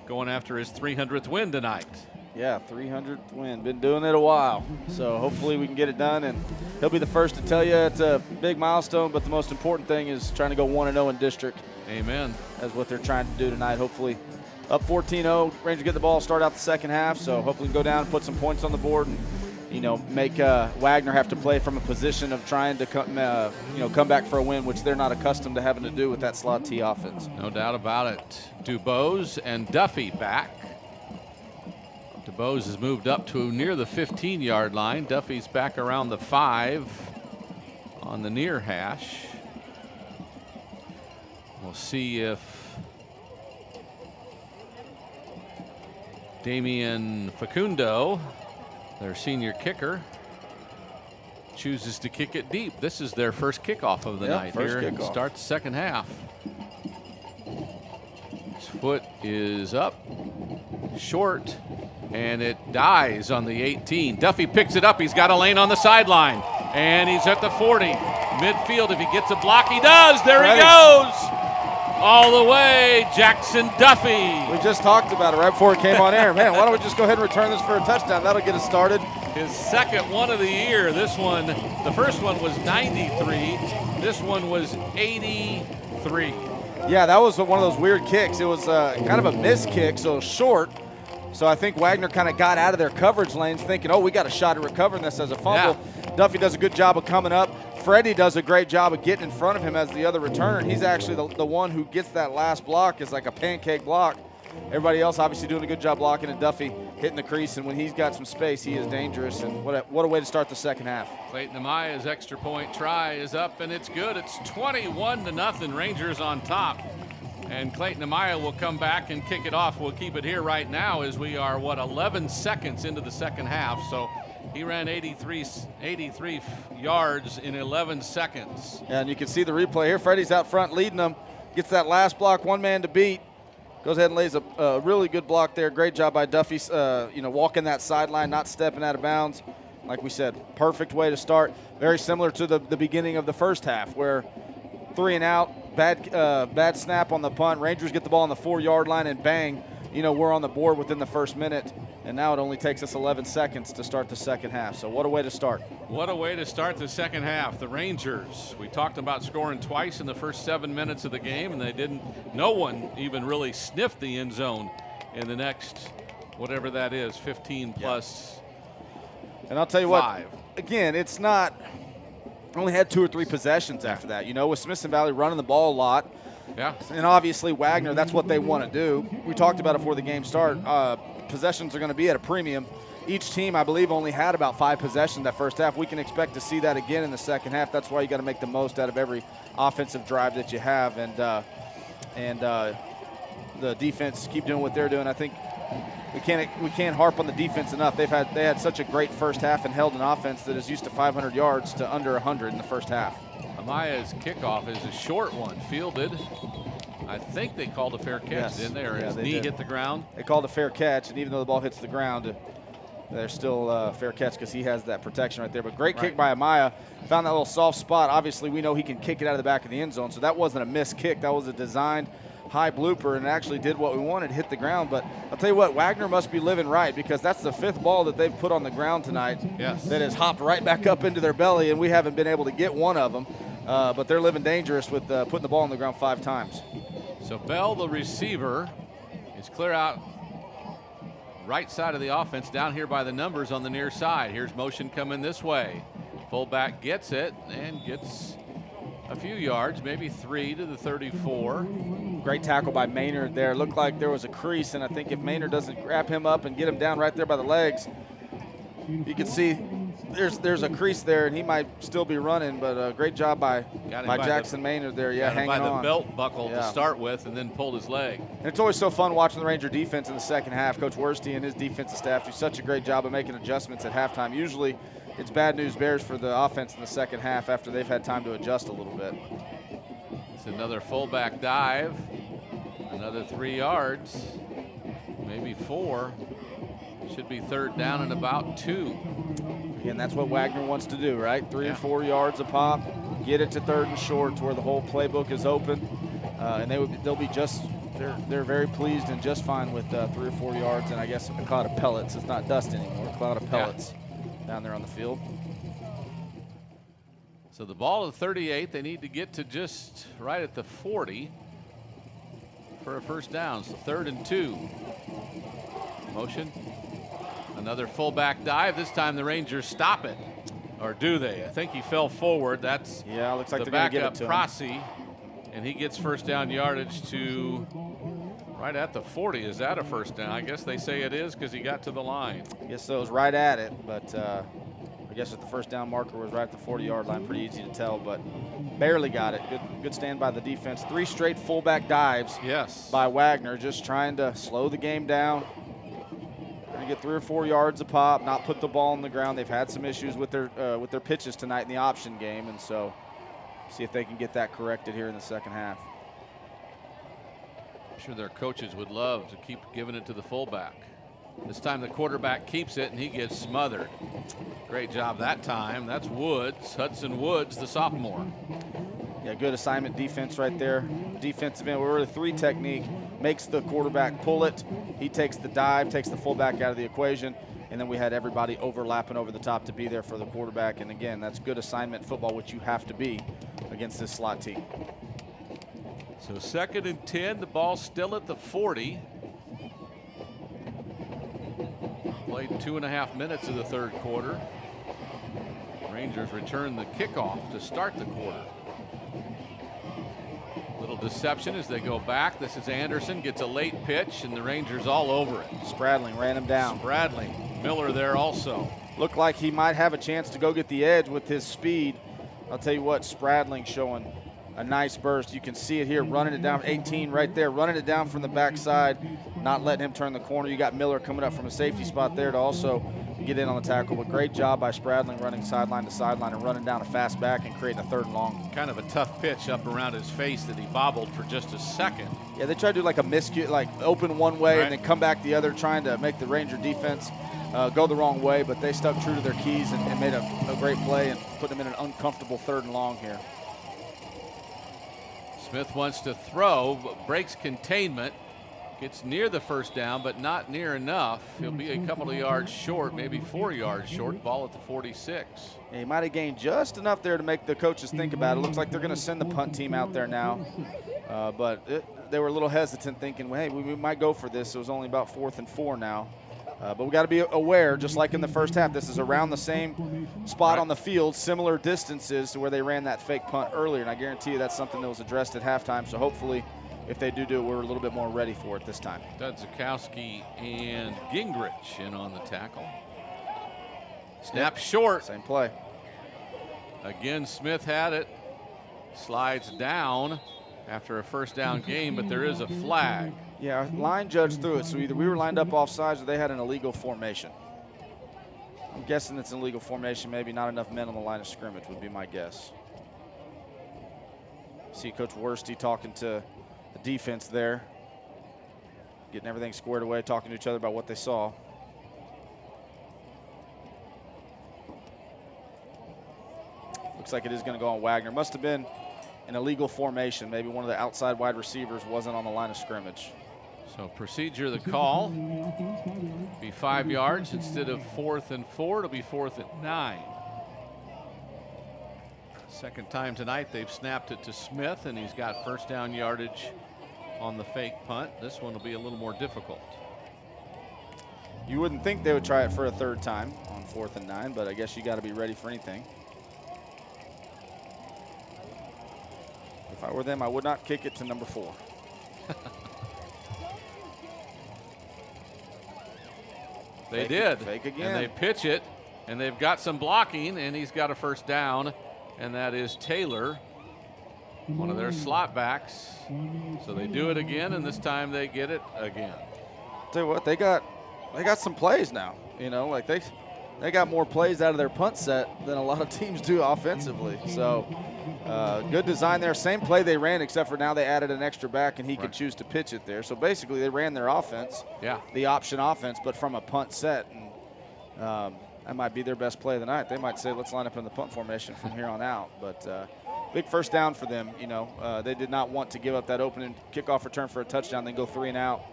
going after his 300th win tonight. Yeah, 300th win. Been doing it a while. So hopefully we can get it done, and he'll be the first to tell you it's a big milestone, but the most important thing is trying to go 1-0 in district. Amen. That's what they're trying to do tonight. Hopefully up 14-0. Rangers get the ball, start out the second half, so hopefully go down and put some points on the board and, make Wagner have to play from a position of trying to come back for a win, which they're not accustomed to having to do with that slot T offense. No doubt about it. DuBose and Duffy back. DuBose has moved up to near the 15-yard line. Duffy's back around the 5 on the near hash. We'll see if Damian Facundo, their senior kicker, chooses to kick it deep. This is their first kickoff of the night here and start the second half. His foot is up, short, and it dies on the 18. Duffy picks it up. He's got a lane on the sideline, and he's at the 40. Midfield, if he gets a block, he does. There he goes. All the way, Jackson Duffy. We just talked about it right before it came on air. Man, why don't we just go ahead and return this for a touchdown? That'll get us started. His second one of the year. This one, the first one was 93. This one was 83. Yeah, that was one of those weird kicks. It was kind of a miss kick, so short. So I think Wagner kind of got out of their coverage lanes thinking, oh, we got a shot at recovering this as a fumble. Yeah. Duffy does a good job of coming up. Freddie does a great job of getting in front of him as the other returner. He's actually the one who gets that last block. It's like a pancake block. Everybody else obviously doing a good job blocking, and Duffy hitting the crease, and when he's got some space, he is dangerous, and what a way to start the second half. Clayton Amaya's extra point try is up, and it's good. It's 21-0, Rangers on top. And Clayton Amaya will come back and kick it off. We'll keep it here right now as we are, 11 seconds into the second half. So he ran 83 yards in 11 seconds. Yeah, and you can see the replay here. Freddie's out front leading them. Gets that last block, one man to beat. Goes ahead and lays a really good block there. Great job by Duffy, walking that sideline, not stepping out of bounds. Like we said, perfect way to start. Very similar to the beginning of the first half where 3 and out. Bad snap on the punt. Rangers get the ball on the 4-yard line, and bang, we're on the board within the first minute. And now it only takes us 11 seconds to start the second half. So what a way to start. What a way to start the second half. The Rangers, we talked about scoring twice in the first 7 minutes of the game, and no one even really sniffed the end zone in the next, whatever that is, 15 plus. Yeah. And I'll tell you 5. what, again, it's not. Only had 2 or 3 possessions after that. With Smithson Valley running the ball a lot. Yeah. And obviously Wagner, that's what they want to do. We talked about it before the game started. Possessions are going to be at a premium. Each team, I believe, only had about 5 possessions that first half. We can expect to see that again in the second half. That's why you got to make the most out of every offensive drive that you have. And the defense keep doing what they're doing. I think we can't harp on the defense enough. They had such a great first half and held an offense that is used to 500 yards to under 100 in the first half. Amaya's kickoff is a short one, fielded. I think they called a fair catch, didn't they? Or his knee hit the ground? They called a fair catch, and even though the ball hits the ground, there's still a fair catch because he has that protection right there. But great kick by Amaya. Found that little soft spot. Obviously, we know he can kick it out of the back of the end zone, so that wasn't a missed kick. That was a designed high blooper and actually did what we wanted, hit the ground. But I'll tell you what, Wagner must be living right, because that's the 5th ball that they've put on the ground tonight. Yes. That has hopped right back up into their belly, and we haven't been able to get one of them. But they're living dangerous with putting the ball on the ground 5 times. So Bell, the receiver, is clear out right side of the offense, down here by the numbers on the near side. Here's motion coming this way. Fullback gets it and gets a few yards, maybe 3 to the 34. Great tackle by Maynard there. Looked like there was a crease, and I think if Maynard doesn't grab him up and get him down right there by the legs, you can see there's a crease there, and he might still be running. But great job by Jackson Maynard there. Yeah, hanging on. By the belt buckle to start with, and then pulled his leg. And it's always so fun watching the Ranger defense in the second half. Coach Worsty and his defensive staff do such a great job of making adjustments at halftime. Usually it's bad news bears for the offense in the second half after they've had time to adjust a little bit. It's another fullback dive, another 3 yards, maybe 4. Should be 3rd down and about 2. Again, that's what Wagner wants to do, right? 3 or 4 yards a pop, get it to 3rd and short to where the whole playbook is open, and they'll be just they're very pleased and just fine with 3 or 4 yards, and I guess a cloud of pellets. It's not dust anymore, a cloud of pellets down there on the field. So the ball at 38, they need to get to just right at the 40 for a 1st down. So 3rd and 2. Motion. Another fullback dive. This time the Rangers stop it. Or do they? I think he fell forward. That's looks like the they're going to give it to Prosy. And he gets 1st down yardage to right at the 40. Is that a 1st down? I guess they say it is because he got to the line. Yes, so it was right at it, but I guess if the 1st down marker was right at the 40-yard line, pretty easy to tell, but barely got it. Good stand by the defense. 3 straight fullback dives by Wagner, just trying to slow the game down. Trying to get 3 or 4 yards a pop, not put the ball on the ground. They've had some issues with their pitches tonight in the option game, and so see if they can get that corrected here in the second half. I'm sure their coaches would love to keep giving it to the fullback. This time the quarterback keeps it and he gets smothered. Great job that time. That's Woods, Hudson Woods, the sophomore. Yeah, good assignment defense right there. Defensive end, we're a 3 technique, makes the quarterback pull it. He takes the dive, takes the fullback out of the equation, and then we had everybody overlapping over the top to be there for the quarterback. And again, that's good assignment football, which you have to be against this slot team. So 2nd and 10, the ball still at the 40. Played 2.5 minutes of the 3rd quarter. Rangers return the kickoff to start the quarter. Little deception as they go back. This is Anderson, gets a late pitch, and the Rangers all over it. Spradling ran him down. Spradling, Miller there also. Looked like he might have a chance to go get the edge with his speed. I'll tell you what, Spradling showing a nice burst. You can see it here, running it down, 18 right there, running it down from the backside, not letting him turn the corner. You got Miller coming up from a safety spot there to also get in on the tackle. But great job by Spradling running sideline to sideline and running down a fast back and creating a 3rd and long. Kind of a tough pitch up around his face that he bobbled for just a second. Yeah, they tried to do like a miscue, like open one way and then come back the other, trying to make the Ranger defense go the wrong way, but they stuck true to their keys and made a great play and put them in an uncomfortable 3rd and long here. Smith wants to throw, but breaks containment, gets near the 1st down, but not near enough. He'll be a couple of yards short, maybe 4 yards short, ball at the 46. Yeah, he might have gained just enough there to make the coaches think about it. Looks like they're going to send the punt team out there now, but they were a little hesitant, thinking, well, hey, we might go for this. It was only about 4th and 4 now. But we got to be aware, just like in the first half, this is around the same spot on the field, similar distances to where they ran that fake punt earlier. And I guarantee you that's something that was addressed at halftime. So hopefully, if they do it, we're a little bit more ready for it this time. Dudzikowski and Gingrich in on the tackle. Snap short. Same play. Again, Smith had it. Slides down after a 1st down game, but there is a flag. Yeah, our line judge threw it, so either we were lined up off sides or they had an illegal formation. I'm guessing it's an illegal formation, maybe not enough men on the line of scrimmage would be my guess. See Coach Worsty talking to the defense there, getting everything squared away, talking to each other about what they saw. Looks like it is going to go on Wagner. Must have been an illegal formation. Maybe one of the outside wide receivers wasn't on the line of scrimmage. So procedure, the call, be 5 yards instead of 4th and 4. It'll be 4th and 9. Second time tonight they've snapped it to Smith, and he's got first down yardage on the fake punt. This one will be a little more difficult. You wouldn't think they would try it for a third time on 4th and 9, but I guess you got to be ready for anything. If I were them, I would not kick it to number 4. They did. Fake again. And they pitch it, and they've got some blocking, and he's got a first down, and that is Taylor, one of their slot backs. So they do it again, and this time they get it again. Tell you what, they got some plays now. You know, like they got more plays out of their punt set than a lot of teams do offensively. So good design there. Same play they ran, except for now they added an extra back, and he could choose to pitch it there. So basically they ran their offense, the option offense, but from a punt set. And that might be their best play of the night. They might say, let's line up in the punt formation from here on out. But big first down for them. You know, they did not want to give up that opening kickoff return for a touchdown, then go 3 and out,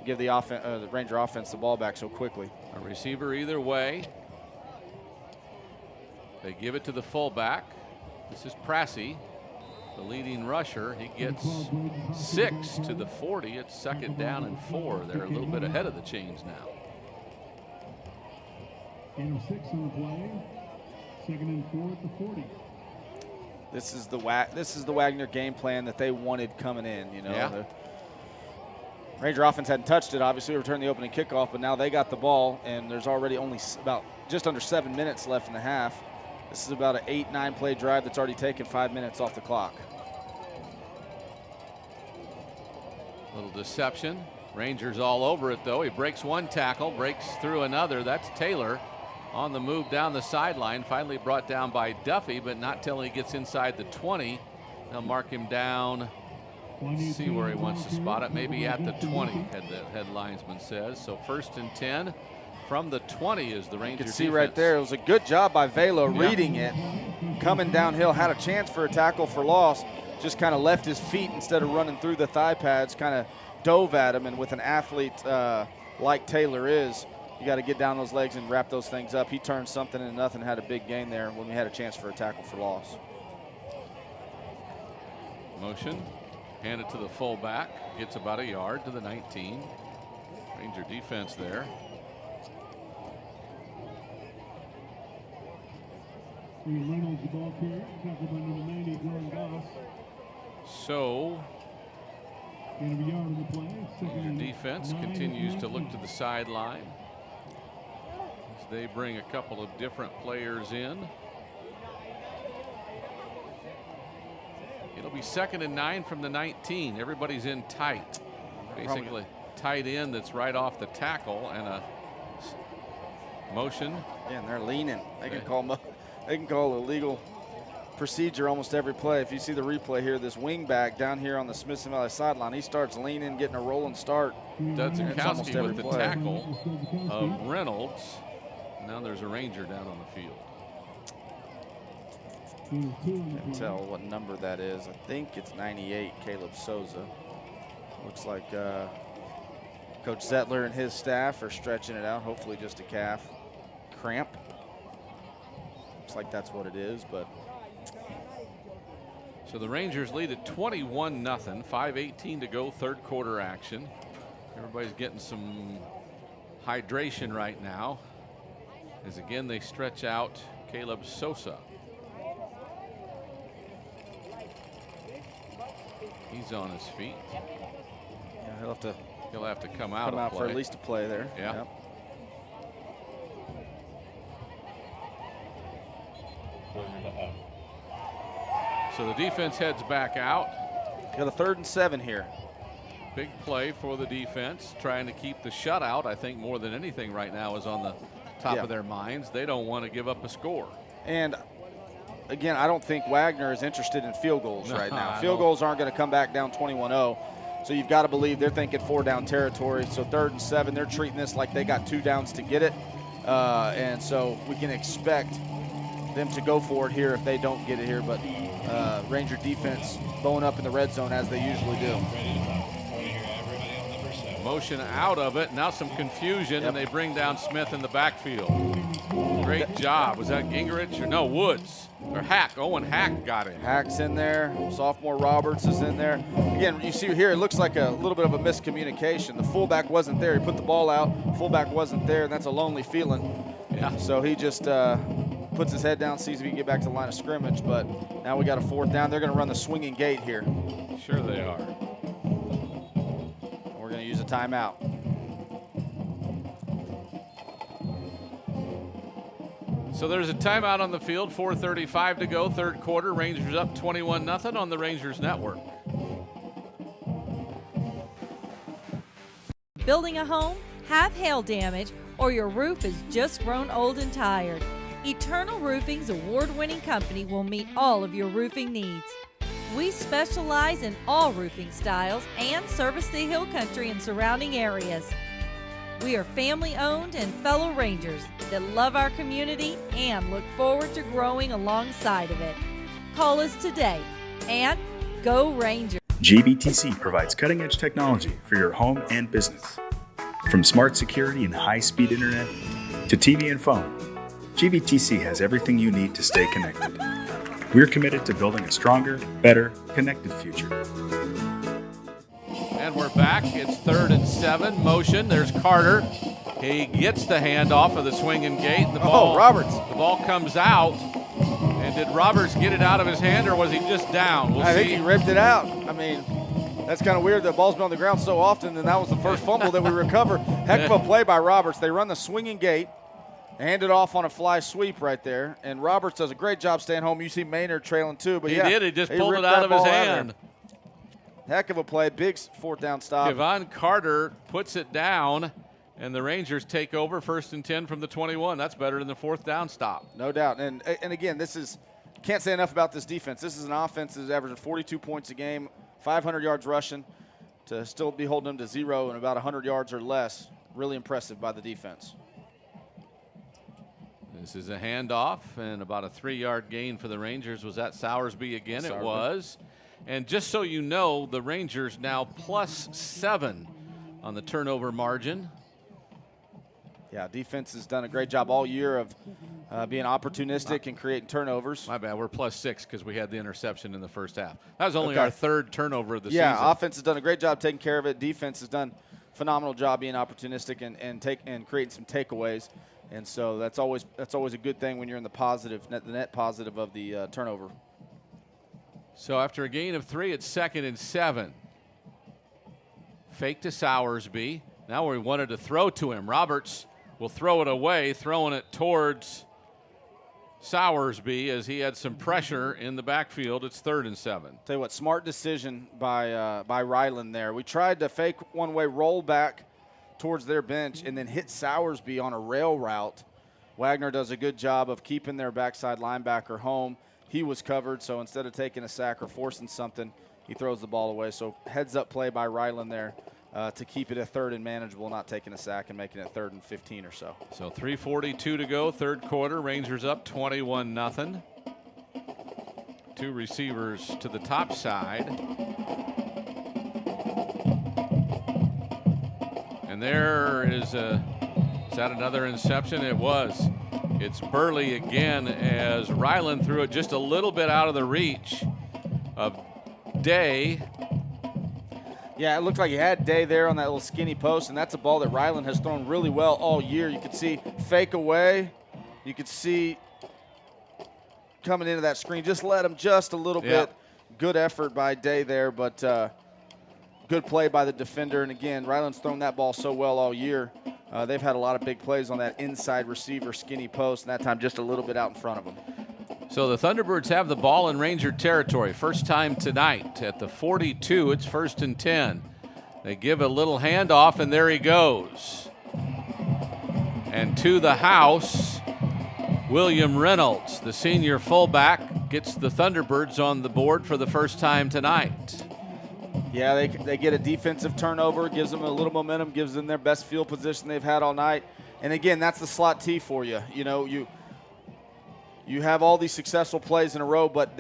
give the Ranger offense the ball back so quickly. A receiver either way. They give it to the fullback. This is Prassey, the leading rusher. He gets 6 to the 40. It's second down and 4. They're a little bit ahead of the chains now. And 6 on the play. Second and 4 at the 40. This is the Wagner game plan that they wanted coming in. You know, the Ranger offense hadn't touched it. Obviously, returned the opening kickoff, but now they got the ball, and there's already only about just under 7 minutes left in the half. This is about an 8-9 play drive that's already taken 5 minutes off the clock. Little deception. Rangers all over it, though. He breaks one tackle, breaks through another. That's Taylor on the move down the sideline. Finally brought down by Duffy, but not till he gets inside the 20. They'll mark him down. Let's see where he wants to spot it. Maybe at the 20, the head linesman says. So 1st and 10 from the 20 is the Ranger You can see defense. right there, it was a good job by Velo reading it. Coming downhill, had a chance for a tackle for loss. Just kind of left his feet instead of running through the thigh pads, kind of dove at him. And with an athlete like Taylor is, you got to get down those legs and wrap those things up. He turned something into nothing, had a big gain there when we had a chance for a tackle for loss. Motion, hand it to the fullback, gets about a yard to the 19. Ranger defense there. Reynolds, the ball carrier, tackled by number 90, Gordon Goss. So Gain of a yard on the play. Ranger defense continues to look to the sideline as they bring a couple of different players in. It'll be 2nd and 9 from the 19. Everybody's in tight. Basically tight end that's right off the tackle, and a motion. Yeah, and they're leaning. They can call illegal procedure almost every play. If you see the replay here, this wing back down here on the Smithson Valley sideline, he starts leaning, getting a rolling start. Dudzik with the tackle of Reynolds. Now there's a Ranger down on the field. Can't tell what number that is. I think it's 98, Caleb Souza. Looks like Coach Zettler and his staff are stretching it out, hopefully just a calf cramp. Looks like that's what it is, but. So the Rangers lead at 21-0, 5:18 to go, third quarter action. Everybody's getting some hydration right now, as again they stretch out Caleb Sosa. He's on his feet. Yeah, he'll have to come out for at least a play there. Yeah. Yep. So the defense heads back out. Got a 3rd and 7 here. Big play for the defense, trying to keep the shutout. I think more than anything right now is on the top of their minds. They don't want to give up a score. And again, I don't think Wagner is interested in field goals right now. Field goals aren't going to come back down 21-0. So you've got to believe they're thinking 4-down territory. So 3rd and 7, they're treating this like they got 2 downs to get it. And so we can expect them to go for it here if they don't get it here. But Ranger defense bowing up in the red zone as they usually do. Motion out of it. Now some confusion, and they bring down Smith in the backfield. Great job. Was that Gingrich or no, Woods? Or Hack. Owen Hack got it. Hack's in there. Sophomore Roberts is in there. Again, you see here, it looks like a little bit of a miscommunication. The fullback wasn't there. He put the ball out. Fullback wasn't there, and that's a lonely feeling. Yeah. So he just puts his head down, sees if he can get back to the line of scrimmage. But now we got a 4th down. They're going to run the swinging gate here. Sure they are. We're going to use a timeout. So there's a timeout on the field, 4:35 to go, third quarter. Rangers up 21-0 on the Rangers Network. Building a home, have hail damage, or your roof is just grown old and tired. Eternal Roofing's award-winning company will meet all of your roofing needs. We specialize in all roofing styles and service the Hill Country and surrounding areas. We are family-owned and fellow Rangers that love our community and look forward to growing alongside of it. Call us today and go Rangers! GBTC provides cutting-edge technology for your home and business. From smart security and high-speed internet to TV and phone, GBTC has everything you need to stay connected. We're committed to building a stronger, better, connected future. And we're back. It's 3rd and 7. Motion. There's Carter. He gets the handoff of the swinging gate. And the ball, Roberts. The ball comes out. And did Roberts get it out of his hand, or was he just down? We'll I see. think he ripped it out. I mean, that's kind of weird. The ball's been on the ground so often, and that was the first fumble that we recovered. Heck of a play by Roberts. They run the swinging gate, hand it off on a fly sweep right there, and Roberts does a great job staying home. You see Maynard trailing too, but He did. He just pulled it ripped out that of his ball out hand. there. Heck of a play. Big 4th down stop. Kevon Carter puts it down, and the Rangers take over 1st and 10 from the 21. That's better than the 4th down stop. No doubt. And again, this is – can't say enough about this defense. This is an offense that's averaging 42 points a game, 500 yards rushing, to still be holding them to 0 and about 100 yards or less. Really impressive by the defense. This is a handoff, and about a 3-yard gain for the Rangers. Was that Sowersby again? It was. And just so you know, the Rangers now +7 on the turnover margin. Yeah, defense has done a great job all year of being opportunistic and creating turnovers. My bad, we're +6 because we had the interception in the first half. That was only our 3rd turnover of the season. Yeah, offense has done a great job taking care of it. Defense has done a phenomenal job being opportunistic and creating some takeaways. And so that's always a good thing when you're in the net positive of the turnover. So after a gain of 3, it's 2nd and 7. Fake to Sowersby. Now we wanted to throw to him. Roberts will throw it away, throwing it towards Sowersby as he had some pressure in the backfield. It's 3rd and 7. Tell you what, smart decision by Ryland there. We tried to fake one-way roll back towards their bench and then hit Sowersby on a rail route. Wagner does a good job of keeping their backside linebacker home. He was covered, so instead of taking a sack or forcing something, he throws the ball away. So heads-up play by Ryland there to keep it a 3rd and manageable, not taking a sack and making it 3rd and 15 or so. So 3:42 to go, 3rd quarter. Rangers up 21-0. 2 receivers to the top side. And there is that another interception? It was. It's Burley again as Ryland threw it just a little bit out of the reach of Day. Yeah, it looked like he had Day there on that little skinny post, and that's a ball that Ryland has thrown really well all year. You could see fake away. You could see coming into that screen. Just let him just a little bit. Good effort by Day there, but good play by the defender. And again, Ryland's thrown that ball so well all year. They've had a lot of big plays on that inside receiver skinny post, and that time just a little bit out in front of him. So the Thunderbirds have the ball in Ranger territory. First time tonight at the 42. It's 1st and 10. They give a little handoff, and there he goes. And to the house, William Reynolds, the senior fullback, gets the Thunderbirds on the board for the first time tonight. Yeah, they get a defensive turnover, gives them a little momentum, gives them their best field position they've had all night. And again, that's the slot T for you. You know, you have all these successful plays in a row, but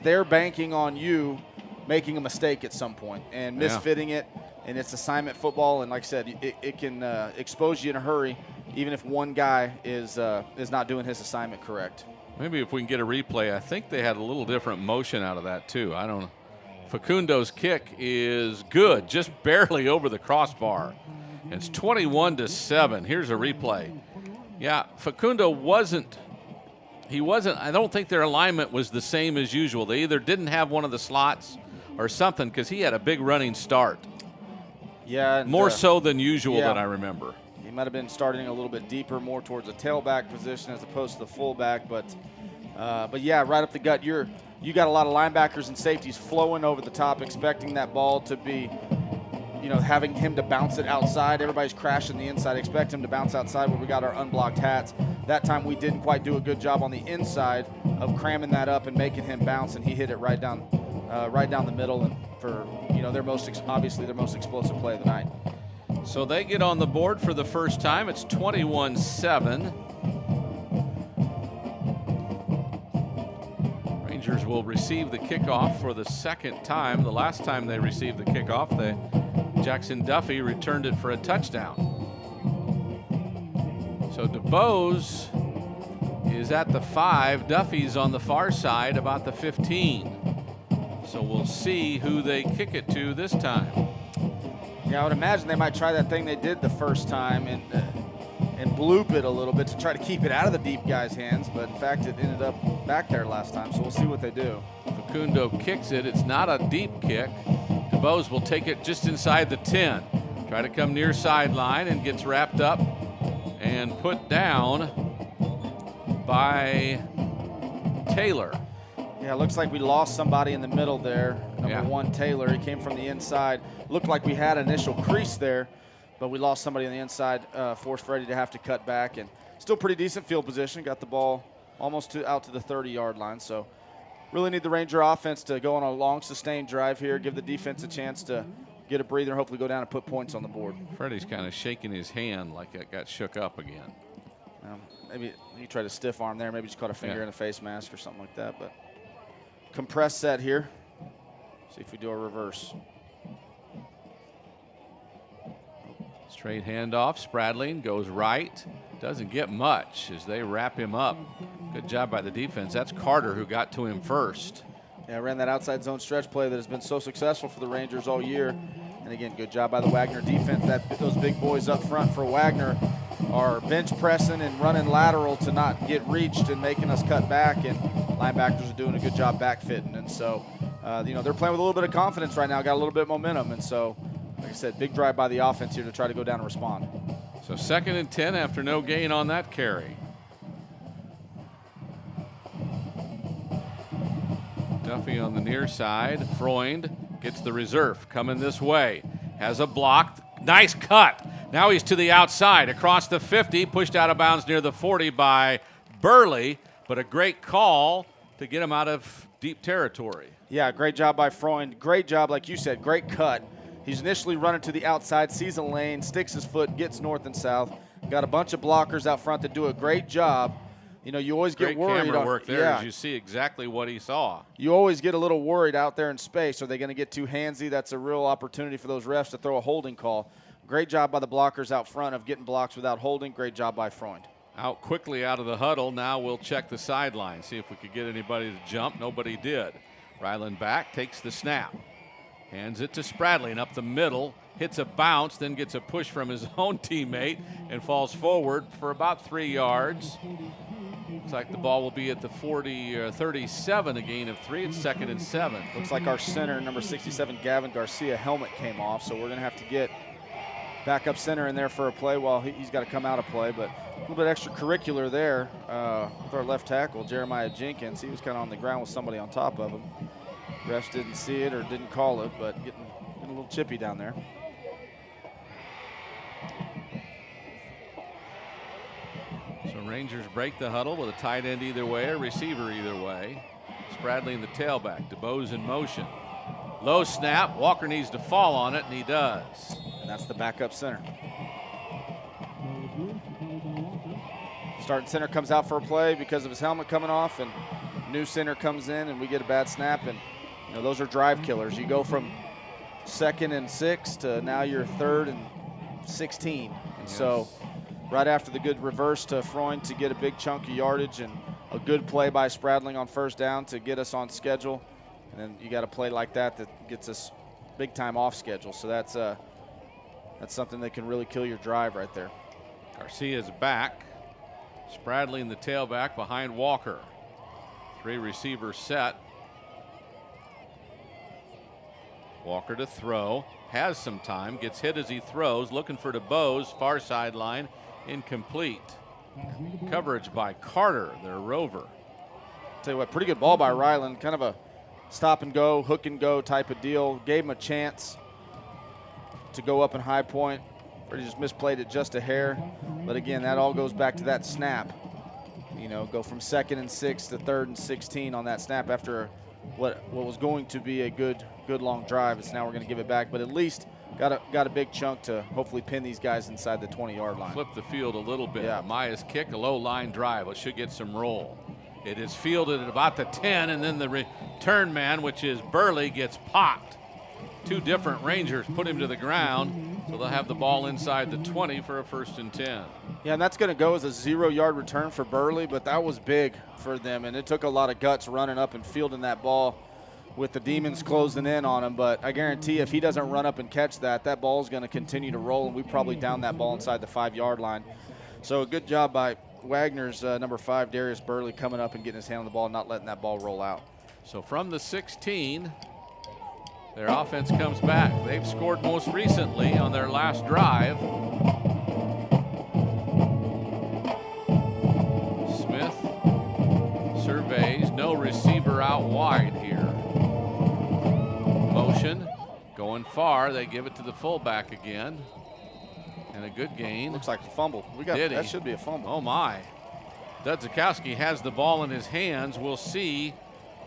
they're banking on you making a mistake at some point and misfitting it, and it's assignment football. And like I said, it can expose you in a hurry, even if one guy is not doing his assignment correct. Maybe if we can get a replay, I think they had a little different motion out of that too. I don't know. Facundo's kick is good, just barely over the crossbar. It's 21-7. Here's a replay. Yeah, Facundo wasn't. I don't think their alignment was the same as usual. They either didn't have one of the slots or something, because he had a big running start. Yeah. More so than usual that I remember. He might have been starting a little bit deeper, more towards the tailback position as opposed to the fullback. But yeah, right up the gut. You got a lot of linebackers and safeties flowing over the top, expecting that ball to be, having him to bounce it outside. Everybody's crashing the inside. Expect him to bounce outside where we got our unblocked hats. That time we didn't quite do a good job on the inside of cramming that up and making him bounce, and he hit it right down the middle, and for their most explosive play of the night. So they get on the board for the first time. It's 21-7. Rangers will receive the kickoff for the second time. The last time they received the kickoff, Jackson Duffy returned it for a touchdown. So DeBose is at the 5. Duffy's on the far side, about the 15. So we'll see who they kick it to this time. Yeah, I would imagine they might try that thing they did the first time and bloop it a little bit to try to keep it out of the deep guy's hands. But in fact, it ended up back there last time. So we'll see what they do. Facundo kicks it. It's not a deep kick. DeBose will take it just inside the 10. Try to come near sideline and gets wrapped up and put down by Taylor. Yeah, it looks like we lost somebody in the middle there. Number 1, Taylor. He came from the inside. Looked like we had an initial crease there, but we lost somebody on the inside, forced Freddie to have to cut back. And still pretty decent field position. Got the ball almost out to the 30-yard line. So really need the Ranger offense to go on a long, sustained drive here, give the defense a chance to get a breather, and hopefully go down and put points on the board. Freddie's kind of shaking his hand like it got shook up again. Maybe he tried a stiff arm there. Maybe just caught a finger in a face mask or something like that. But compressed set here. See if we do a reverse. Straight handoff. Spradling goes right. Doesn't get much as they wrap him up. Good job by the defense. That's Carter who got to him first. Yeah, ran that outside zone stretch play that has been so successful for the Rangers all year. And again, good job by the Wagner defense. Those big boys up front for Wagner are bench pressing and running lateral to not get reached and making us cut back. And linebackers are doing a good job back fitting. And so, they're playing with a little bit of confidence right now, got a little bit of momentum. And so, like I said, big drive by the offense here to try to go down and respond. So 2nd and 10 after no gain on that carry. Duffy on the near side. Freund gets the reserve coming this way. Has a block. Nice cut. Now he's to the outside across the 50, pushed out of bounds near the 40 by Burley, but a great call to get him out of deep territory. Yeah, great job by Freund. Great job, like you said, great cut. He's initially running to the outside, sees a lane, sticks his foot, gets north and south. Got a bunch of blockers out front that do a great job. You always get worried. Great camera work there as you see exactly what he saw. You always get a little worried out there in space. Are they going to get too handsy? That's a real opportunity for those refs to throw a holding call. Great job by the blockers out front of getting blocks without holding. Great job by Freund. Out quickly out of the huddle. Now we'll check the sideline, see if we could get anybody to jump. Nobody did. Ryland back, takes the snap. Hands it to Spradling up the middle. Hits a bounce, then gets a push from his own teammate and falls forward for about 3 yards. Looks like the ball will be at the 37, a gain of 3. It's 2nd and 7. Looks like our center, number 67, Gavin Garcia, helmet came off, so we're going to have to get backup center in there for a play while he's got to come out of play. But a little bit extracurricular there with our left tackle, Jeremiah Jenkins. He was kind of on the ground with somebody on top of him. Refs didn't see it or didn't call it, but getting a little chippy down there. So Rangers break the huddle with a tight end either way, a receiver either way. Spradling the tailback. DeBose in motion. Low snap. Walker needs to fall on it, and he does. And that's the backup center. Starting center comes out for a play because of his helmet coming off, and new center comes in and we get a bad snap, and those are drive killers. You go from 2nd and 6 to now you're 3rd and 16. And so right after the good reverse to Freund to get a big chunk of yardage, and a good play by Spradling on 1st down to get us on schedule. And then you got a play like that gets us big time off schedule. So that's something that can really kill your drive right there. Garcia's back. Spradling the tailback behind Walker. 3 receivers set. Walker to throw. Has some time. Gets hit as he throws. Looking for DeBose. Far sideline. Incomplete. Coverage by Carter, their rover. Tell you what, pretty good ball by Ryland. Kind of a stop and go, hook and go type of deal. Gave him a chance to go up in high point. Or he just misplayed it just a hair. But again, that all goes back to that snap. Go from 2nd and 6 to 3rd and 16 on that snap after what was going to be a good long drive. It's now we're going to give it back, but at least got a big chunk to hopefully pin these guys inside the 20-yard line. Flip the field a little bit. Yeah. Maya's kick, a low line drive. It should get some roll. It is fielded at about the 10, and then the return man, which is Burley, gets popped. 2 different Rangers put him to the ground, so they'll have the ball inside the 20 for a 1st and 10. Yeah, and that's going to go as a 0-yard return for Burley, but that was big for them, and it took a lot of guts running up and fielding that ball with the Demons closing in on him. But I guarantee if he doesn't run up and catch that ball is going to continue to roll, and we probably down that ball inside the 5-yard line. So a good job by Wagner's number 5, Darius Burley, coming up and getting his hand on the ball and not letting that ball roll out. So from the 16, their offense comes back. They've scored most recently on their last drive. Smith surveys, no receiver out wide here. Motion, going far, they give it to the fullback again. And a good gain. Looks like a fumble. That should be a fumble. Oh my. Dudzikowski has the ball in his hands. We'll see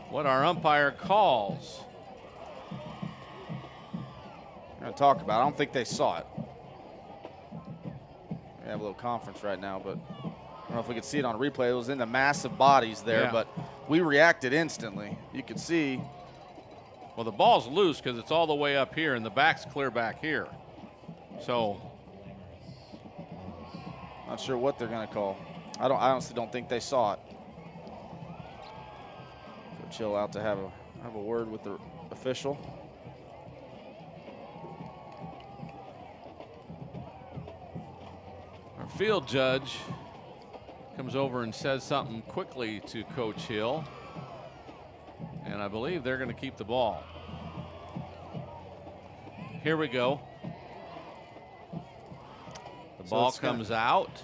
what our umpire calls. We're going to talk about it. I don't think they saw it. We have a little conference right now, but I don't know if we could see it on replay. It was in the massive bodies there, but we reacted instantly. You could see. Well, the ball's loose because it's all the way up here, and the back's clear back here. So. Not sure what they're going to call. I honestly don't think they saw it. So chill out to have a word with the official. Our field judge comes over and says something quickly to Coach Hill, and I believe they're going to keep the ball. Here we go. The ball comes out.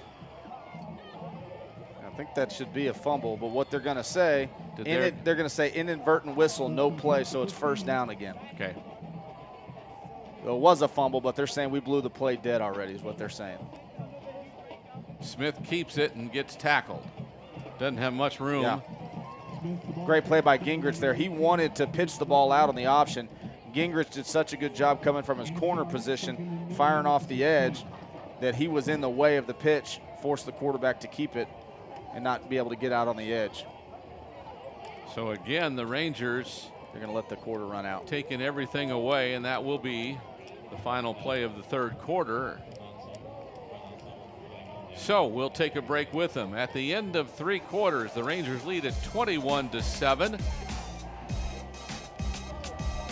I think that should be a fumble, but what they're going to say, they're going to say inadvertent whistle, no play, so it's 1st down again. Okay. It was a fumble, but they're saying we blew the play dead already is what they're saying. Smith keeps it and gets tackled. Doesn't have much room. Yeah. Great play by Gingrich there. He wanted to pitch the ball out on the option. Gingrich did such a good job coming from his corner position, firing off the edge, that he was in the way of the pitch, forced the quarterback to keep it and not be able to get out on the edge. So again, the Rangers, they're going to let the quarter run out. Taking everything away, and that will be the final play of the 3rd quarter. So we'll take a break with them. At the end of 3 quarters, the Rangers lead at 21-7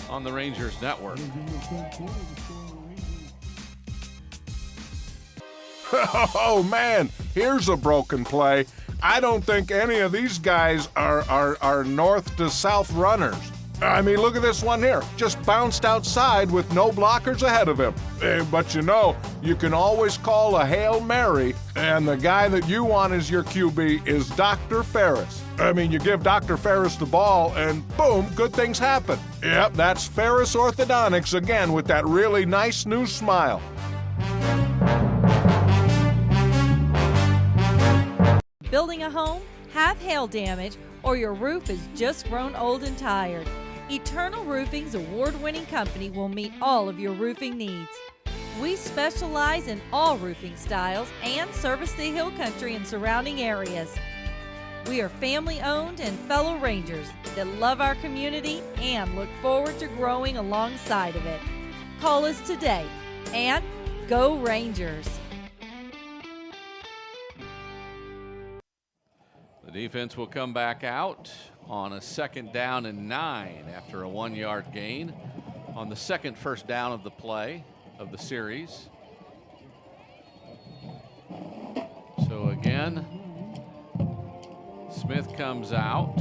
on the Rangers Network. Oh man, here's a broken play. I don't think any of these guys are north to south runners. I mean, look at this one here. Just bounced outside with no blockers ahead of him. But you can always call a Hail Mary, and the guy that you want as your QB is Dr. Ferris. I mean, you give Dr. Ferris the ball, and boom, good things happen. Yep, that's Ferris Orthodontics again with that really nice new smile. Building a home? Have hail damage, or your roof is just grown old and tired? Eternal Roofing's award-winning company will meet all of your roofing needs. We specialize in all roofing styles and service the Hill Country and surrounding areas. We are family-owned and fellow Rangers that love our community and look forward to growing alongside of it. Call us today and go Rangers! The defense will come back out on a 2nd down and 9 after a 1-yard gain on the second first down of the play of the series. So again, Smith comes out.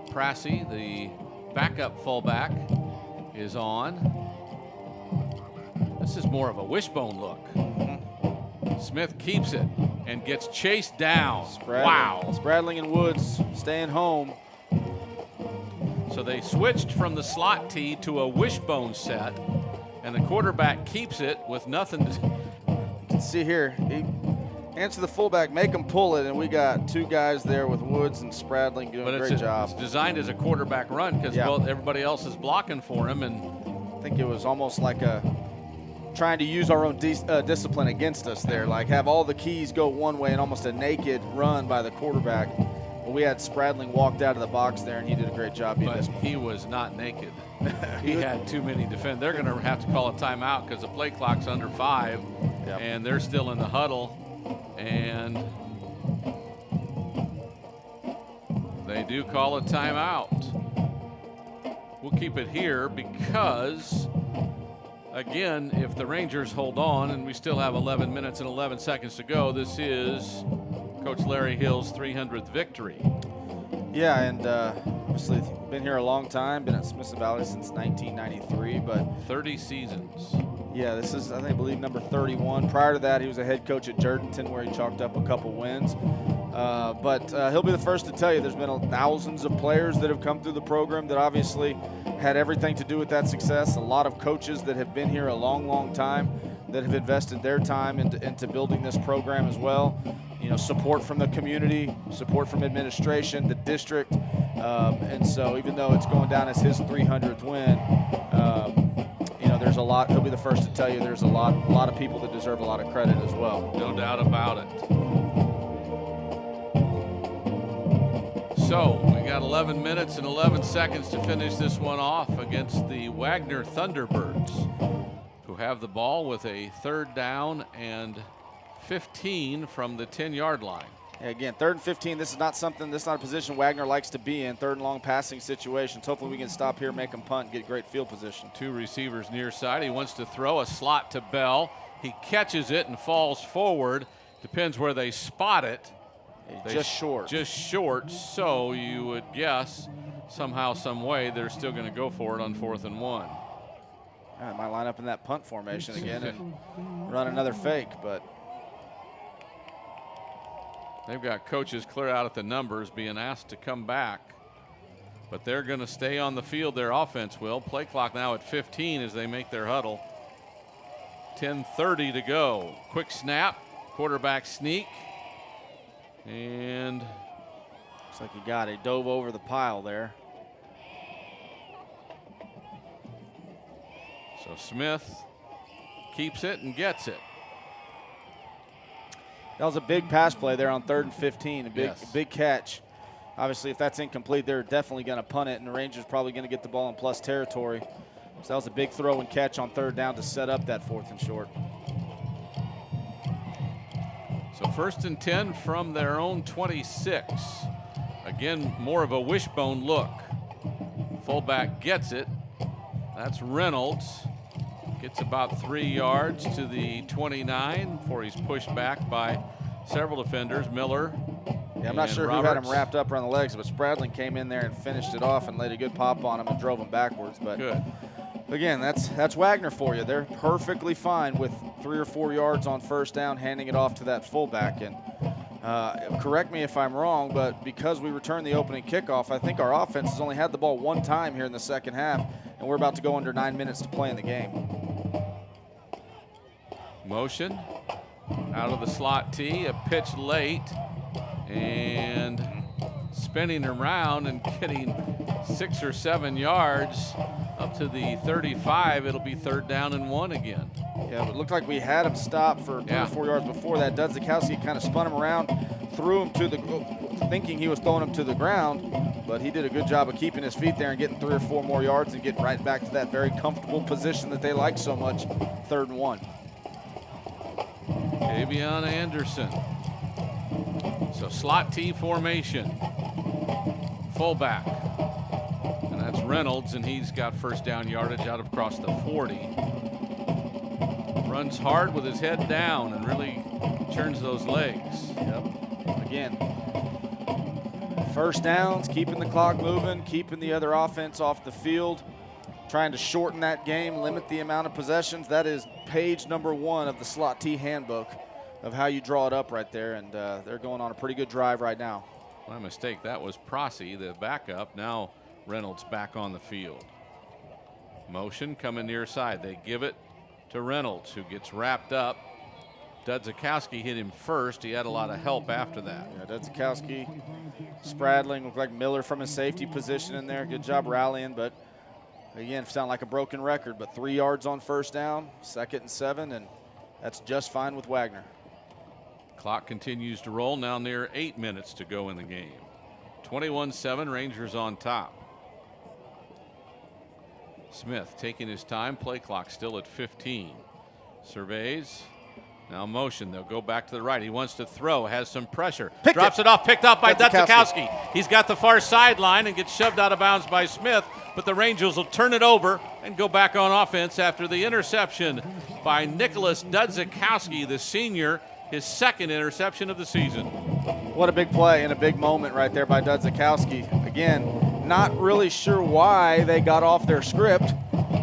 Prassi, the backup fullback, is on. This is more of a wishbone look. Smith keeps it and gets chased down. Wow. Spradling and Woods staying home. So they switched from the slot tee to a wishbone set, and the quarterback keeps it with nothing to. You can see here, he answer the fullback, make him pull it, and we got 2 guys there with Woods and Spradling doing a great job. It's designed as a quarterback run because everybody else is blocking for him, and I think it was almost like trying to use our own discipline against us there, like have all the keys go one way and almost a naked run by the quarterback. But we had Spradling walked out of the box there, and he did a great job. But he was not naked. He had too many defenders. They're going to have to call a timeout because the play clock's under 5, and they're still in the huddle. And they do call a timeout. We'll keep it here because, again, if the Rangers hold on and we still have 11 minutes and 11 seconds to go, this is Coach Larry Hill's 300th victory. Yeah, and obviously been here a long time, been at Smithson Valley since 1993, but 30 seasons. Yeah, this is, I believe, number 31. Prior to that, he was a head coach at Jerdenton, where he chalked up a couple wins. But he'll be the first to tell you there's been thousands of players that have come through the program that obviously had everything to do with that success. A lot of coaches that have been here a long, long time that have invested their time into building this program as well. You know, support from the community, support from administration, the district. And so even though it's going down as his 300th win, there's a lot. He'll be the first to tell you there's a lot of people that deserve a lot of credit as well. No doubt about it. So we got 11 minutes and 11 seconds to finish this one off against the Wagner Thunderbirds, who have the ball with a 3rd down and 15 from the 10-yard line. Again, 3rd and 15, this is not a position Wagner likes to be in, 3rd and long passing situations. Hopefully we can stop here, make them punt, and get great field position. 2 receivers near side. He wants to throw a slot to Bell. He catches it and falls forward. Depends where they spot it. Just short. Just short, so you would guess somehow, some way, they're still going to go for it on 4th and 1. I might line up in that punt formation again and run another fake, but they've got coaches clear out at the numbers being asked to come back, but they're going to stay on the field. Their offense will. Play clock now at 15 as they make their huddle. 10:30 to go. Quick snap, quarterback sneak, and looks like he got it. Dove over the pile there. So Smith keeps it and gets it. That was a big pass play there on 3rd and 15, a big catch. Obviously, if that's incomplete, they're definitely going to punt it, and the Rangers probably going to get the ball in plus territory. So that was a big throw and catch on 3rd down to set up that 4th and short. So 1st and 10 from their own 26. Again, more of a wishbone look. Fullback gets it. That's Reynolds. Gets about 3 yards to the 29 before he's pushed back by several defenders. Miller. Yeah, I'm not sure who had him wrapped up around the legs, but Spradling came in there and finished it off and laid a good pop on him and drove him backwards. But good. Again, that's Wagner for you. They're perfectly fine with 3 or 4 yards on 1st down, handing it off to that fullback. And correct me if I'm wrong, but because we returned the opening kickoff, I think our offense has only had the ball 1 time here in the 2nd half, and we're about to go under 9 minutes to play in the game. Motion out of the slot tee, a pitch late, and spinning around and getting 6 or 7 yards up to the 35. It'll be 3rd down and 1 again. Yeah, but it looked like we had him stop for 3 or 4 yards before that. Dudzikowski kind of spun him around, threw him thinking he was throwing him to the ground, but he did a good job of keeping his feet there and getting 3 or 4 more yards and getting right back to that very comfortable position that they like so much, 3rd and 1. Davion Anderson. So slot T formation. Fullback. And that's Reynolds, and he's got first down yardage out across the 40. Runs hard with his head down and really churns those legs. Yep. Again, first downs, keeping the clock moving, keeping the other offense off the field, trying to shorten that game, limit the amount of possessions. That is page number 1 of the slot T handbook of how you draw it up right there, and they're going on a pretty good drive right now. My mistake, that was Prossi, the backup. Now Reynolds back on the field. Motion coming near side. They give it to Reynolds, who gets wrapped up. Dudzikowski hit him first. He had a lot of help after that. Yeah, Dudzikowski, Spradling, looked like Miller from his safety position in there. Good job rallying, but again, sound like a broken record, but 3 yards on first down, 2nd and 7, and that's just fine with Wagner. Clock continues to roll, now near 8 minutes to go in the game. 21-7, Rangers on top. Smith taking his time, play clock still at 15. Surveys, now motion, they'll go back to the right. He wants to throw, has some pressure. Drops it off, picked off by Dudzikowski. He's got the far sideline and gets shoved out of bounds by Smith, but the Rangers will turn it over and go back on offense after the interception by Nicholas Dudzikowski, the senior, his 2nd interception of the season. What a big play and a big moment right there by Dudzikowski. Again, not really sure why they got off their script.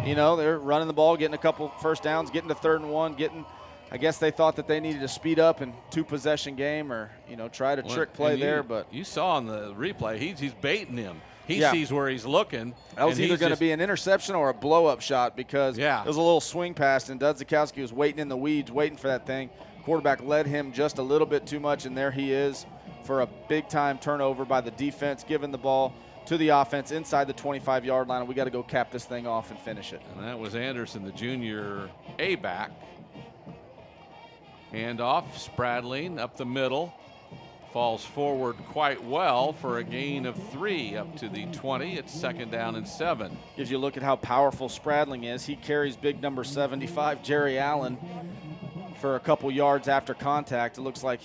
You know, they're running the ball, getting a couple first downs, getting to 3rd and 1, I guess they thought that they needed to speed up in 2-possession game or, you know, try to trick play there. But you saw on the replay, he's baiting him. He sees where he's looking. That was either going to be an interception or a blow-up shot because it was a little swing pass, and Dudzikowski was waiting in the weeds, waiting for that thing. Quarterback led him just a little bit too much, and there he is for a big-time turnover by the defense, giving the ball to the offense inside the 25-yard line, and we got to go cap this thing off and finish it. And that was Anderson, the junior A-back. Handoff, Spradling up the middle. Falls forward quite well for a gain of 3 up to the 20. It's 2nd down and 7. Gives you a look at how powerful Spradling is. He carries big number 75, Jerry Allen, for a couple yards after contact. It looks like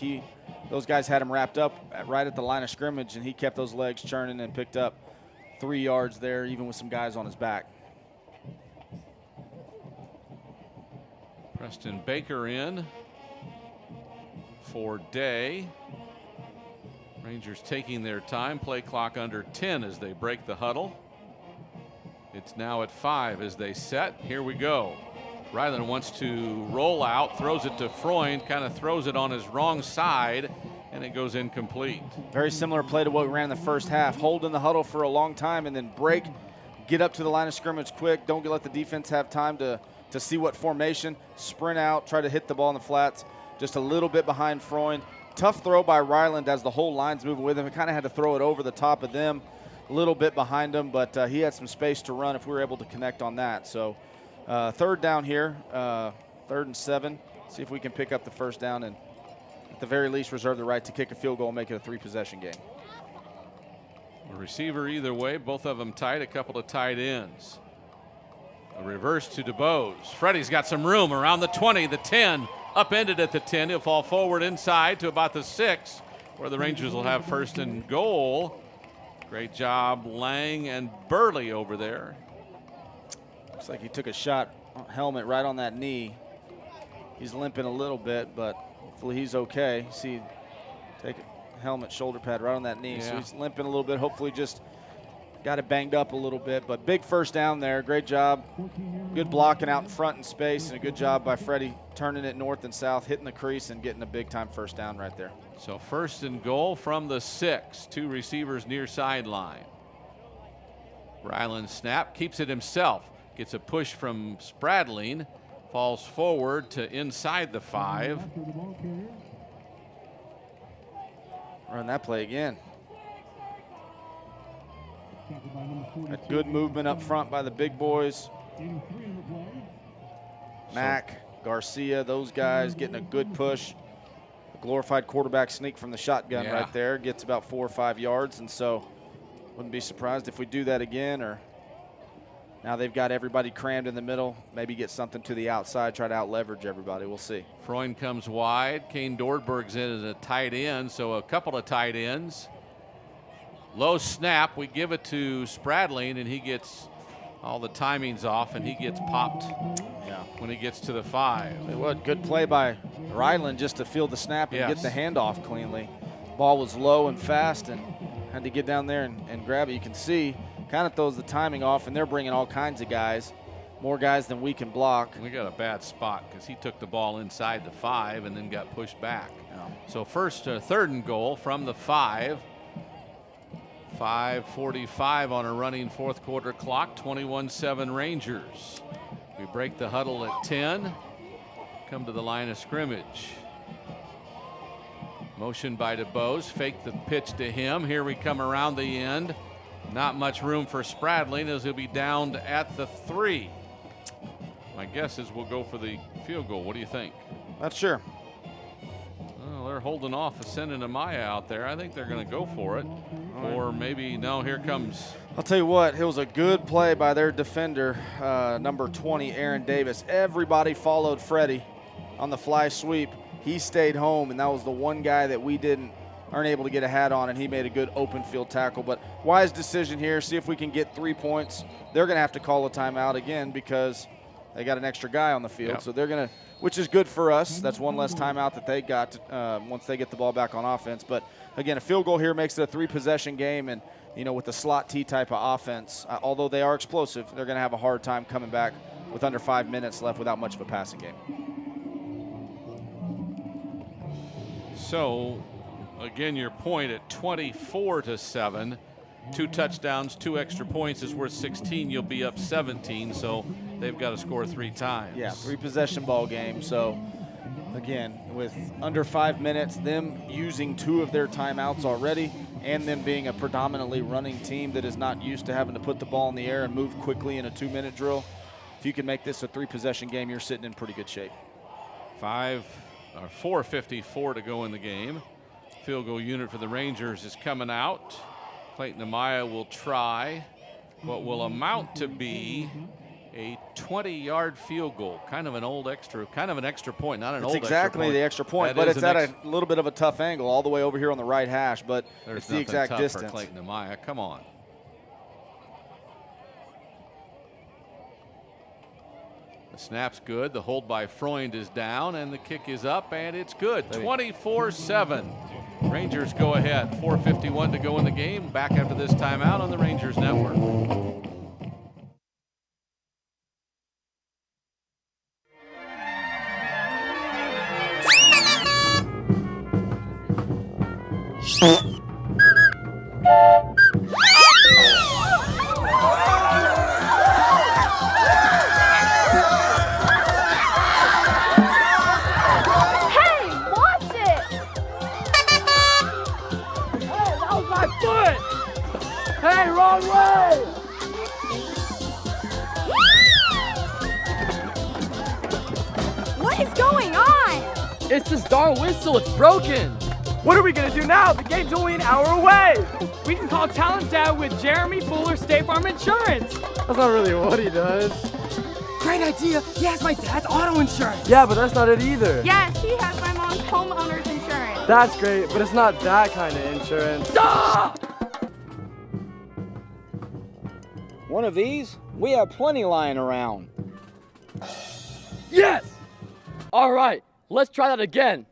those guys had him wrapped up right at the line of scrimmage, and he kept those legs churning and picked up 3 yards there, even with some guys on his back. Preston Baker in for Day. Rangers taking their time, play clock under 10 as they break the huddle. It's now at 5 as they set. Here we go. Ryland wants to roll out, throws it to Freund, kind of throws it on his wrong side, and it goes incomplete. Very similar play to what we ran in the first half. Hold in the huddle for a long time and then break, get up to the line of scrimmage quick. Don't let the defense have time to see what formation, sprint out, try to hit the ball in the flats. Just a little bit behind Freund. Tough throw by Ryland as the whole line's moving with him. He kind of had to throw it over the top of them, a little bit behind him, but he had some space to run if we were able to connect on that. So 3rd down here, 3rd and 7. See if we can pick up the first down and at the very least reserve the right to kick a field goal and make it a 3-possession game. A receiver either way, both of them tight, a couple of tight ends. A reverse to DeBose. Freddie's got some room around the 20, the 10. Upended at the 10. He'll fall forward inside to about the 6, where the Rangers will have 1st and goal. Great job, Lang and Burley over there. Looks like he took a shot, helmet right on that knee. He's limping a little bit, but hopefully he's okay. See, take a helmet, shoulder pad right on that knee. So he's limping a little bit. Hopefully just got it banged up a little bit, but big first down there. Great job. Good blocking out in front in space, and a good job by Freddie turning it north and south, hitting the crease and getting a big-time first down right there. So 1st and goal from the 6. 2 receivers near sideline. Ryland snap, keeps it himself. Gets a push from Spradling. Falls forward to inside the 5. Run that play again. A good movement up front by the big boys. Mack, Garcia, those guys getting a good push. glorified quarterback sneak from the shotgun Yeah. right there. Gets about 4 or 5 yards, and so wouldn't be surprised if we do that again. Or now they've got everybody crammed in the middle. Maybe get something to the outside, try to out-leverage everybody. We'll see. Freund comes wide. Kane Dortberg's in as a tight end, so a couple of tight ends. Low snap. We give it to Spradling, and he gets all the timings off, and he gets popped when he gets to the 5. What good play by Ryland just to field the snap and Yes. get the handoff cleanly. Ball was low and fast and had to get down there and grab it. You can see kind of throws the timing off, and they're bringing all kinds of guys, more guys than we can block. We got a bad spot because he took the ball inside the 5 and then got pushed back. So first, 3rd and goal from the 5. 5:45 on a running 4th quarter clock. 21-7 Rangers. We break the huddle at 10. Come to the line of scrimmage. Motion by DeBose. Fake the pitch to him. Here we come around the end. Not much room for Spradling as he'll be downed at the 3. My guess is we'll go for the field goal. What do you think? Not sure. Well, they're holding off of sending Amaya out there. I think they're going to go for it. Or maybe, no, here comes. I'll tell you what, it was a good play by their defender, number 20, Aaron Davis. Everybody followed Freddie on the fly sweep. He stayed home, and that was the one guy that we aren't able to get a hat on, and he made a good open field tackle. But wise decision here. See if we can get 3 points. They're going to have to call a timeout again because they got an extra guy on the field. Yep. So they're going to, which is good for us. That's one less timeout that they got once they get the ball back on offense. But again, a field goal here makes it a 3-possession game, and with the slot T type of offense, although they are explosive, they're going to have a hard time coming back with under 5 minutes left without much of a passing game. So, again, your point at 24-7. 2 touchdowns, 2 extra points is worth 16. You'll be up 17, so they've got to score 3 times. Yeah, 3-possession ball game. So, again, with under 5 minutes, them using 2 of their timeouts already, and them being a predominantly running team that is not used to having to put the ball in the air and move quickly in a 2-minute drill, if you can make this a 3-possession game, you're sitting in pretty good shape. 4:54 to go in the game. Field goal unit for the Rangers is coming out. Clayton Amaya will try what will amount to be a 20-yard field goal. Kind of an extra point, not an old extra point. It's exactly the extra point, but it's at a little bit of a tough angle all the way over here on the right hash, but it's the exact distance. For Clayton Amaya, come on. The snap's good. The hold by Freund is down, and the kick is up, and it's good. 24-7. Rangers go ahead. 4:51 to go in the game. Back after this timeout on the Rangers Network. Hey, wrong way! What is going on? It's this darn whistle, it's broken. What are we gonna do now? The game's only an hour away. We can call Talon's dad with Jeremy Fuller State Farm Insurance. That's not really what he does. Great idea. He has my dad's auto insurance. Yeah, but that's not it either. Yes, he has my mom's homeowner's insurance. That's great, but it's not that kind of insurance. Ah! One of these? We have plenty lying around. Yes! All right, let's try that again.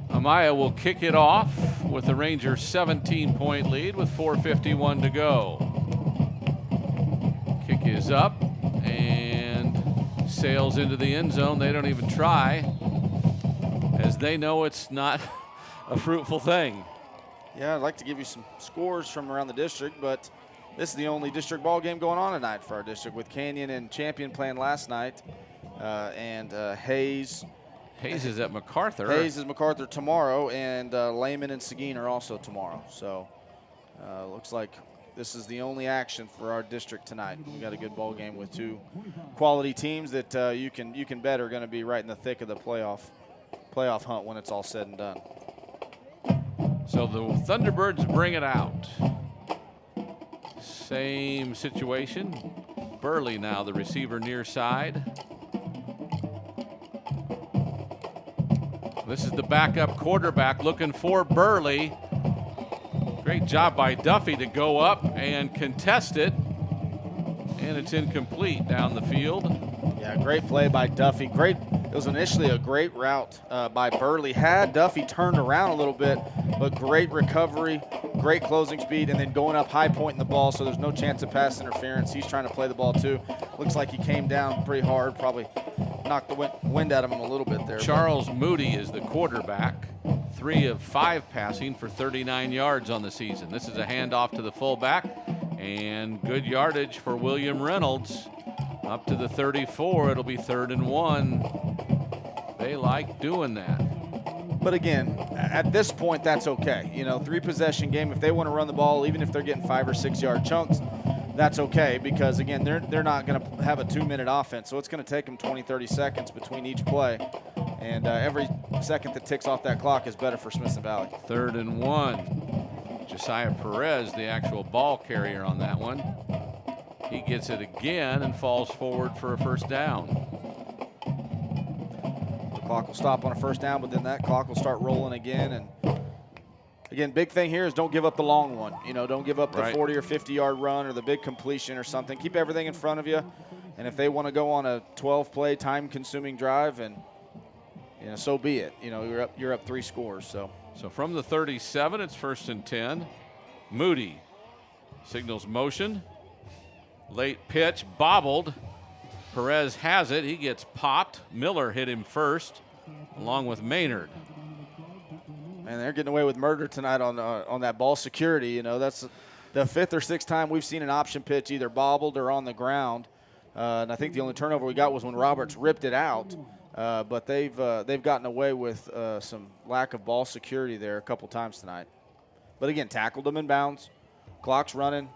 Amaya will kick it off with the Rangers' 17-point lead with 4:51 to go. Kick is up and sails into the end zone. They don't even try, as they know it's not a fruitful thing. Yeah, I'd like to give you some scores from around the district, but this is the only district ball game going on tonight for our district, with Canyon and Champion playing last night, and Hayes. Hayes is at MacArthur. Hayes is MacArthur tomorrow, and Lehman and Seguin are also tomorrow. So looks like This is the only action for our district tonight. We got a good ball game with two quality teams that you can bet are going to be right in the thick of the playoff hunt when it's all said and done. So the Thunderbirds bring it out. Same situation. Burley now the receiver near side. This is the backup quarterback looking for Burley. Great job by Duffy to go up and contest it. And it's incomplete down the field. Yeah, great play by Duffy. It was initially a great route by Burley. Had Duffy turned around a little bit, but great recovery, great closing speed, and then going up high point in the ball, so there's no chance of pass interference. He's trying to play the ball too. Looks like he came down pretty hard, probably knocked the wind out of him a little bit there. Charles Moody is the quarterback. 3 of 5 passing for 39 yards on the season. This is a handoff to the fullback, and good yardage for William Reynolds. Up to the 34, it'll be 3rd and 1. They like doing that. But again, at this point, that's okay. 3-possession game. If they want to run the ball, even if they're getting 5 or 6 yard chunks, that's okay, because again, they're not going to have a 2-minute offense, so it's going to take them 20, 30 seconds between each play. And every second that ticks off that clock is better for Smithson Valley. 3rd and 1. Josiah Perez, the actual ball carrier on that one. He gets it again and falls forward for a first down. The clock will stop on a first down, but then that clock will start rolling again. And again, big thing here is don't give up the long one. Don't give up the 40 or 50 yard run or the big completion or something. Keep everything in front of you. And if they want to go on a 12-play time-consuming drive, and so be it. You're up 3 scores. So from the 37, it's 1st and 10. Moody signals motion. Late pitch, bobbled. Perez has it. He gets popped. Miller hit him first, along with Maynard. And they're getting away with murder tonight on that ball security. That's the 5th or 6th time we've seen an option pitch either bobbled or on the ground. And I think the only turnover we got was when Roberts ripped it out. But they've gotten away with some lack of ball security there a couple times tonight. But again, tackled them in bounds. Clock's running.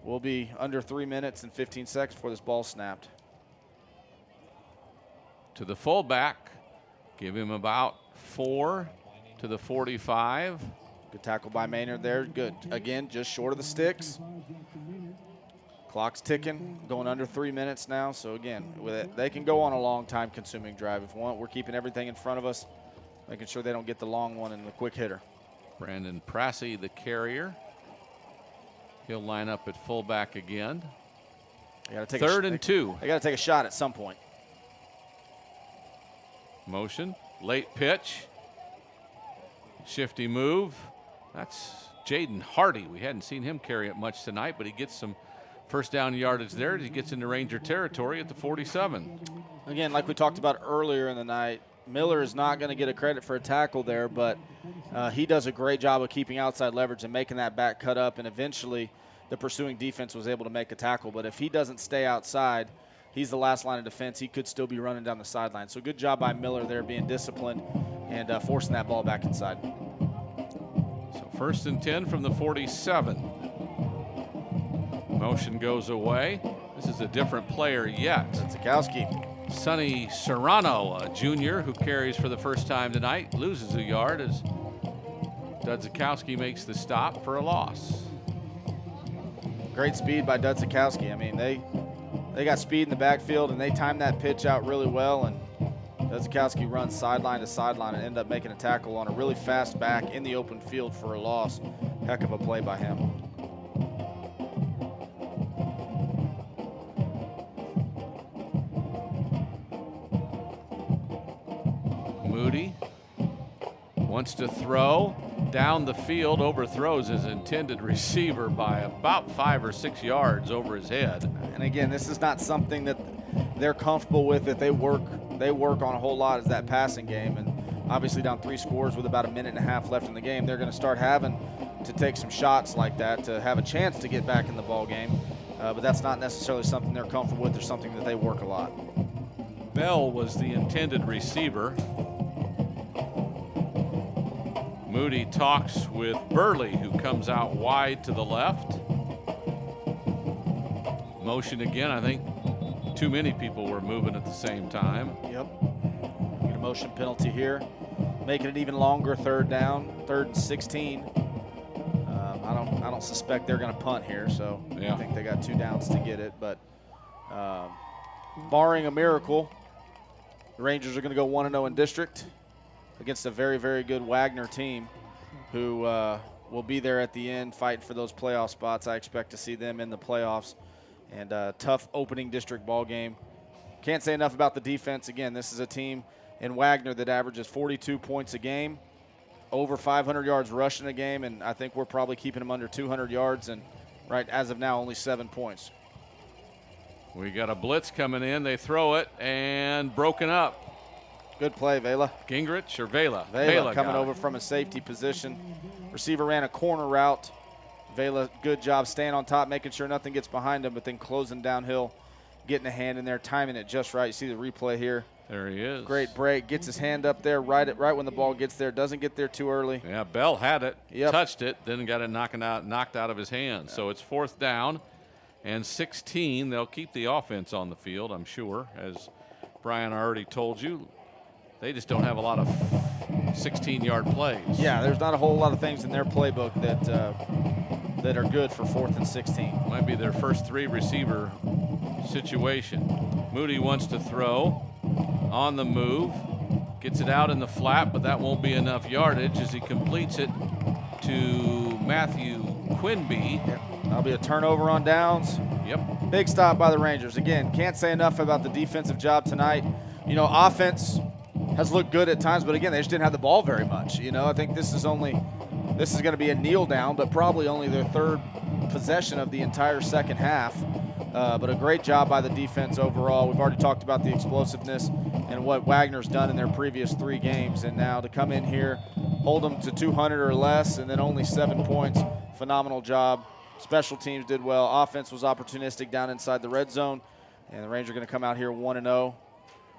We'll be under 3 minutes and 15 seconds before this ball snapped. To the fullback. Give him about 4 to the 45. Good tackle by Maynard there. Good. Again, just short of the sticks. Clock's ticking, going under 3 minutes now. So again, with it, they can go on a long time-consuming drive if we want. We're keeping everything in front of us, making sure they don't get the long one and the quick hitter. Brandon Prassey, the carrier. He'll line up at fullback again. 3rd and 2. They got to take a shot at some point. Motion, late pitch. Shifty move. That's Jaden Hardy. We hadn't seen him carry it much tonight, but he gets some first down yardage there as he gets into Ranger territory at the 47. Again, like we talked about earlier in the night, Miller is not going to get a credit for a tackle there, but he does a great job of keeping outside leverage and making that back cut up, and eventually the pursuing defense was able to make a tackle. But if he doesn't stay outside, he's the last line of defense. He could still be running down the sideline. So good job by Miller there being disciplined and forcing that ball back inside. So 1st and 10 from the 47. Motion goes away. This is a different player yet. Zakowski. Sonny Serrano, a junior who carries for the first time tonight, loses a yard as Dudzikowski makes the stop for a loss. Great speed by Dudzikowski. I mean, they got speed in the backfield, and they timed that pitch out really well, and Dudzikowski runs sideline to sideline and ended up making a tackle on a really fast back in the open field for a loss. Heck of a play by him. Moody wants to throw down the field, overthrows his intended receiver by about 5 or 6 yards over his head. And again, this is not something that they're comfortable with, that they work on a whole lot, is that passing game. And obviously down 3 scores with about a minute and a half left in the game, they're going to start having to take some shots like that to have a chance to get back in the ball game. But that's not necessarily something they're comfortable with or something that they work a lot. Bell was the intended receiver. Moody talks with Burley, who comes out wide to the left. Motion again. I think too many people were moving at the same time. Yep. Get a motion penalty here. Making it even longer, third down, 3rd and 16. I don't suspect they're going to punt here, so yeah. I think they got 2 downs to get it. But barring a miracle, the Rangers are going to go 1-0 in district against a very, very good Wagner team who will be there at the end fighting for those playoff spots. I expect to see them in the playoffs. And a tough opening district ball game. Can't say enough about the defense. Again, this is a team in Wagner that averages 42 points a game, over 500 yards rushing a game, and I think we're probably keeping them under 200 yards, and right as of now, only 7 points. We got a blitz coming in. They throw it, and broken up. Good play, Vela. Gingrich or Vela? Vela coming over from a safety position. Receiver ran a corner route. Vela, good job staying on top, making sure nothing gets behind him, but then closing downhill, getting a hand in there, timing it just right. You see the replay here. There he is. Great break. Gets his hand up there right when the ball gets there. Doesn't get there too early. Yeah, Bell had it, yep. Touched it, then got it knocked out of his hand. Yeah. So it's 4th down and 16. They'll keep the offense on the field, I'm sure. As Brian already told you, they just don't have a lot of 16-yard plays. Yeah, there's not a whole lot of things in their playbook that are good for 4th and 16. Might be their first 3 receiver situation. Moody wants to throw on the move, gets it out in the flat, but that won't be enough yardage as he completes it to Matthew Quinby. Yep. That'll be a turnover on downs. Yep. Big stop by the Rangers. Again, can't say enough about the defensive job tonight. You know, offense has looked good at times, but again, they just didn't have the ball very much. You know, I think this is going to be a kneel down, but probably only their 3rd possession of the entire second half. But a great job by the defense overall. We've already talked about the explosiveness and what Wagner's done in their previous 3 games. And now to come in here, hold them to 200 or less, and then only 7 points. Phenomenal job. Special teams did well. Offense was opportunistic down inside the red zone. And the Rangers are going to come out here 1-0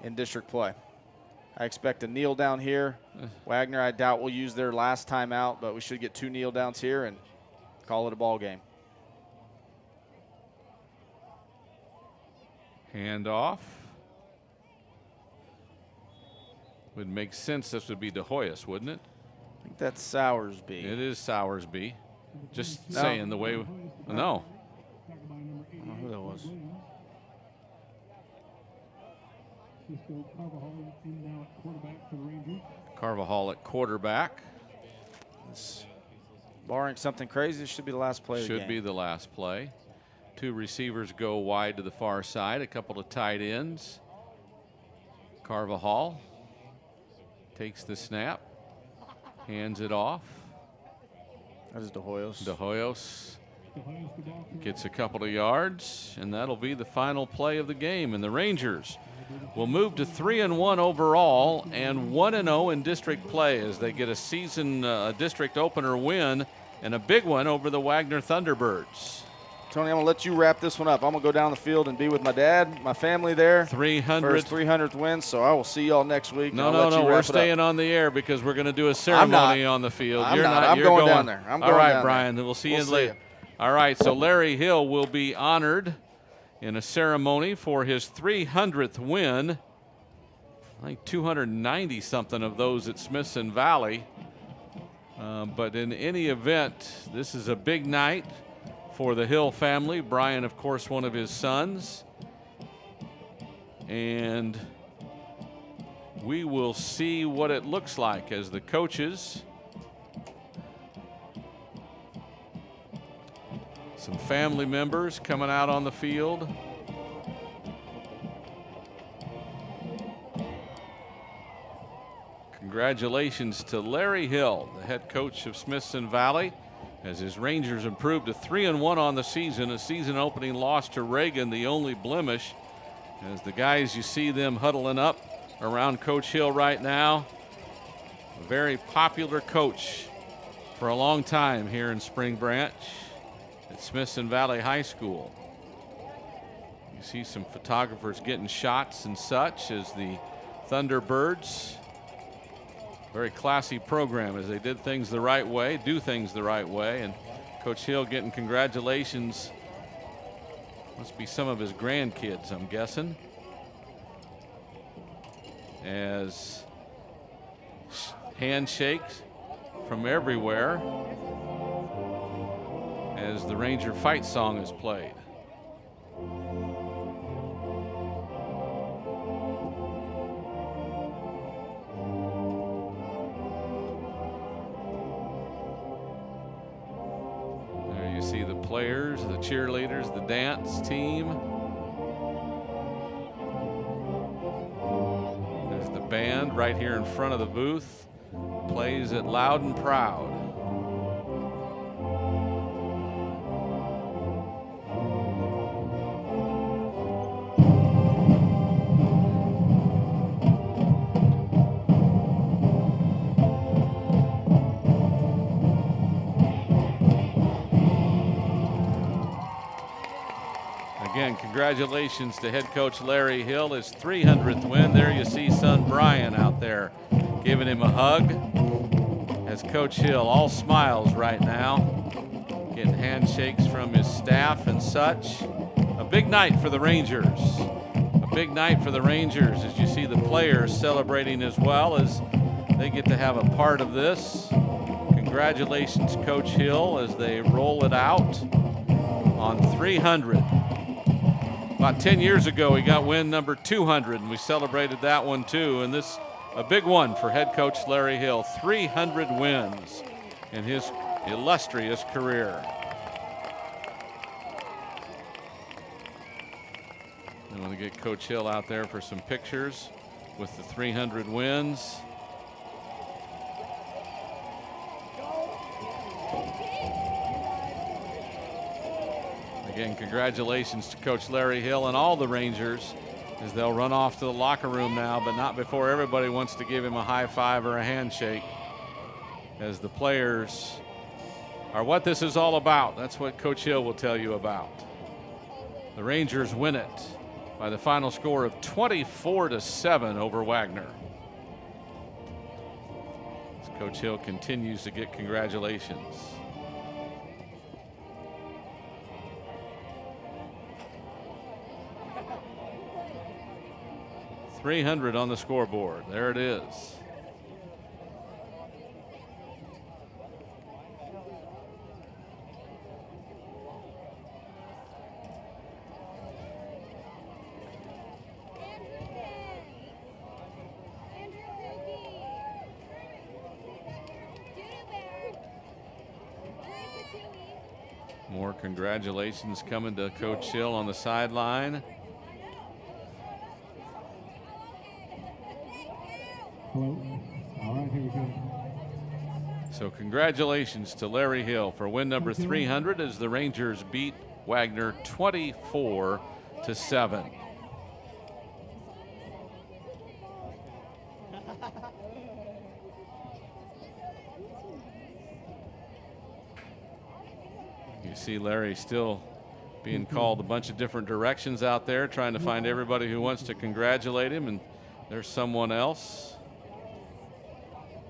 in district play. I expect a kneel down here. Wagner, I doubt will use their last timeout, but we should get 2 kneel downs here and call it a ball game. Hand off. Would make sense this would be De Hoyos, wouldn't it? I think that's Sowersby. It is Sowersby. Just saying the way. No. I don't know who that was. Carvajal at quarterback. Barring something crazy, this should be the last play of the game. Should be the last play. 2 receivers go wide to the far side, a couple of tight ends. Carvajal takes the snap, hands it off. That is De Hoyos. De Hoyos gets a couple of yards, and that'll be the final play of the game. And the Rangers will move to 3-1 overall and 1-0 in district play as they get a season district opener win and a big one over the Wagner Thunderbirds. Tony, I'm going to let you wrap this one up. I'm going to go down the field and be with my dad, my family there. 300th win, so I will see y'all next week. No, we're staying on the air because we're going to do a ceremony on the field. I'm going down there. All right, Brian, we'll see you later. All right, so Larry Hill will be honored in a ceremony for his 300th win. I think 290-something of those at Smithson Valley. But in any event, this is a big night for the Hill family. Brian, of course, one of his sons. And we will see what it looks like as the coaches, some family members coming out on the field. Congratulations to Larry Hill, the head coach of Smithson Valley, as his Rangers improved to 3-1 on the season. A season opening loss to Reagan, the only blemish. As the guys, you see them huddling up around Coach Hill right now. A very popular coach for a long time here in Spring Branch at Smithson Valley High School. You see some photographers getting shots and such as the Thunderbirds. Very classy program as they did things the right way, do things the right way. And Coach Hill getting congratulations Must be some of his grandkids, I'm guessing. As handshakes from everywhere as the Ranger fight song is played. There you see the players, the cheerleaders, the dance team. There's the band right here in front of the booth. Plays it loud and proud. Again, congratulations to head coach Larry Hill, his 300th win. There you see son Brian out there giving him a hug. As Coach Hill, all smiles right now, getting handshakes from his staff and such. A big night for the Rangers. A big night for the Rangers as you see the players celebrating as well as they get to have a part of this. Congratulations, Coach Hill, as they roll it out on 300. About 10 years ago, he got win number 200, and we celebrated that one too. And this, a big one for head coach Larry Hill. 300 wins in his illustrious career. I want to get Coach Hill out there for some pictures with the 300 wins. Again, congratulations to Coach Larry Hill and all the Rangers as they'll run off to the locker room now, but not before everybody wants to give him a high five or a handshake, as the players are what this is all about. That's what Coach Hill will tell you about. The Rangers win it by the final score of 24-7 over Wagner. As Coach Hill continues to get congratulations. 300 on the scoreboard. There it is. More congratulations coming to Coach Hill on the sideline. Hello. All right, here we go. So congratulations to Larry Hill for win number 300 as the Rangers beat Wagner 24-7. You see Larry still being called a bunch of different directions out there, trying to find everybody who wants to congratulate him, and there's someone else.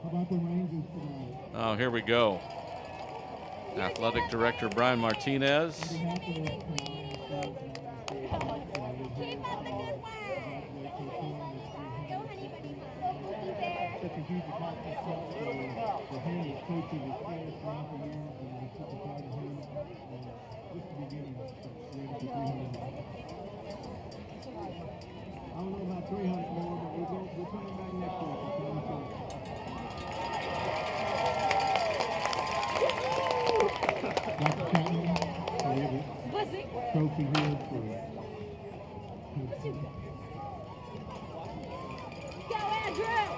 How about the Rangers tonight? Oh, here we go. Athletic Director Brian Martinez. I don't know about 300 more, but we're coming back next week. Dr. Chapman, we have a trophy here for Go, Andrew!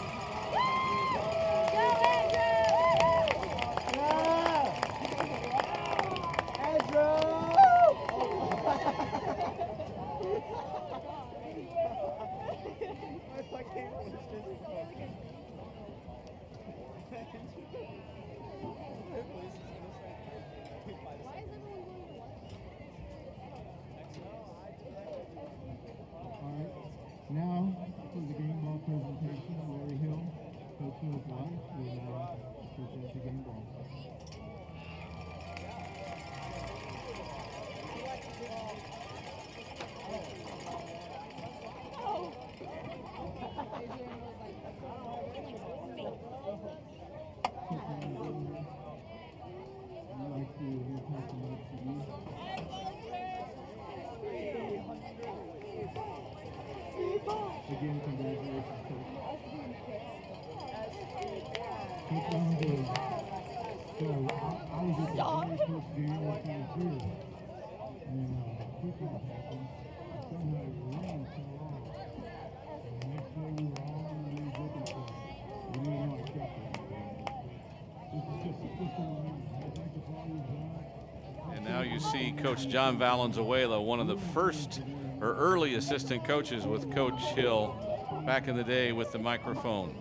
Now, for the game ball presentation, Larry Hill, Coach Hill's wife, will present the game ball. you see Coach John Valenzuela, one of the first or early assistant coaches with Coach Hill back in the day with the microphone.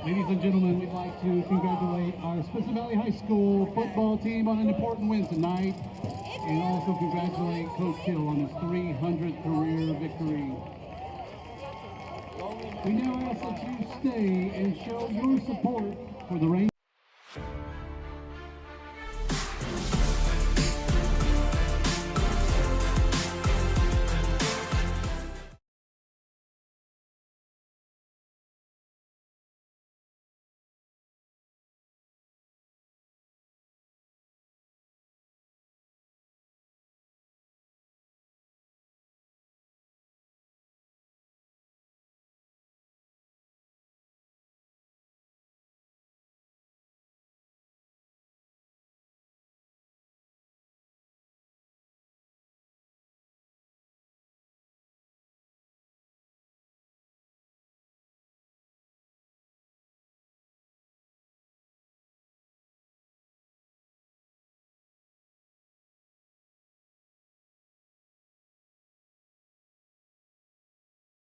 Ladies and gentlemen, we'd like to congratulate our Smithson Valley High School football team on an important win tonight, and also congratulate Coach Hill on his 300th career victory. We now ask that you stay and show your support for the Rangers.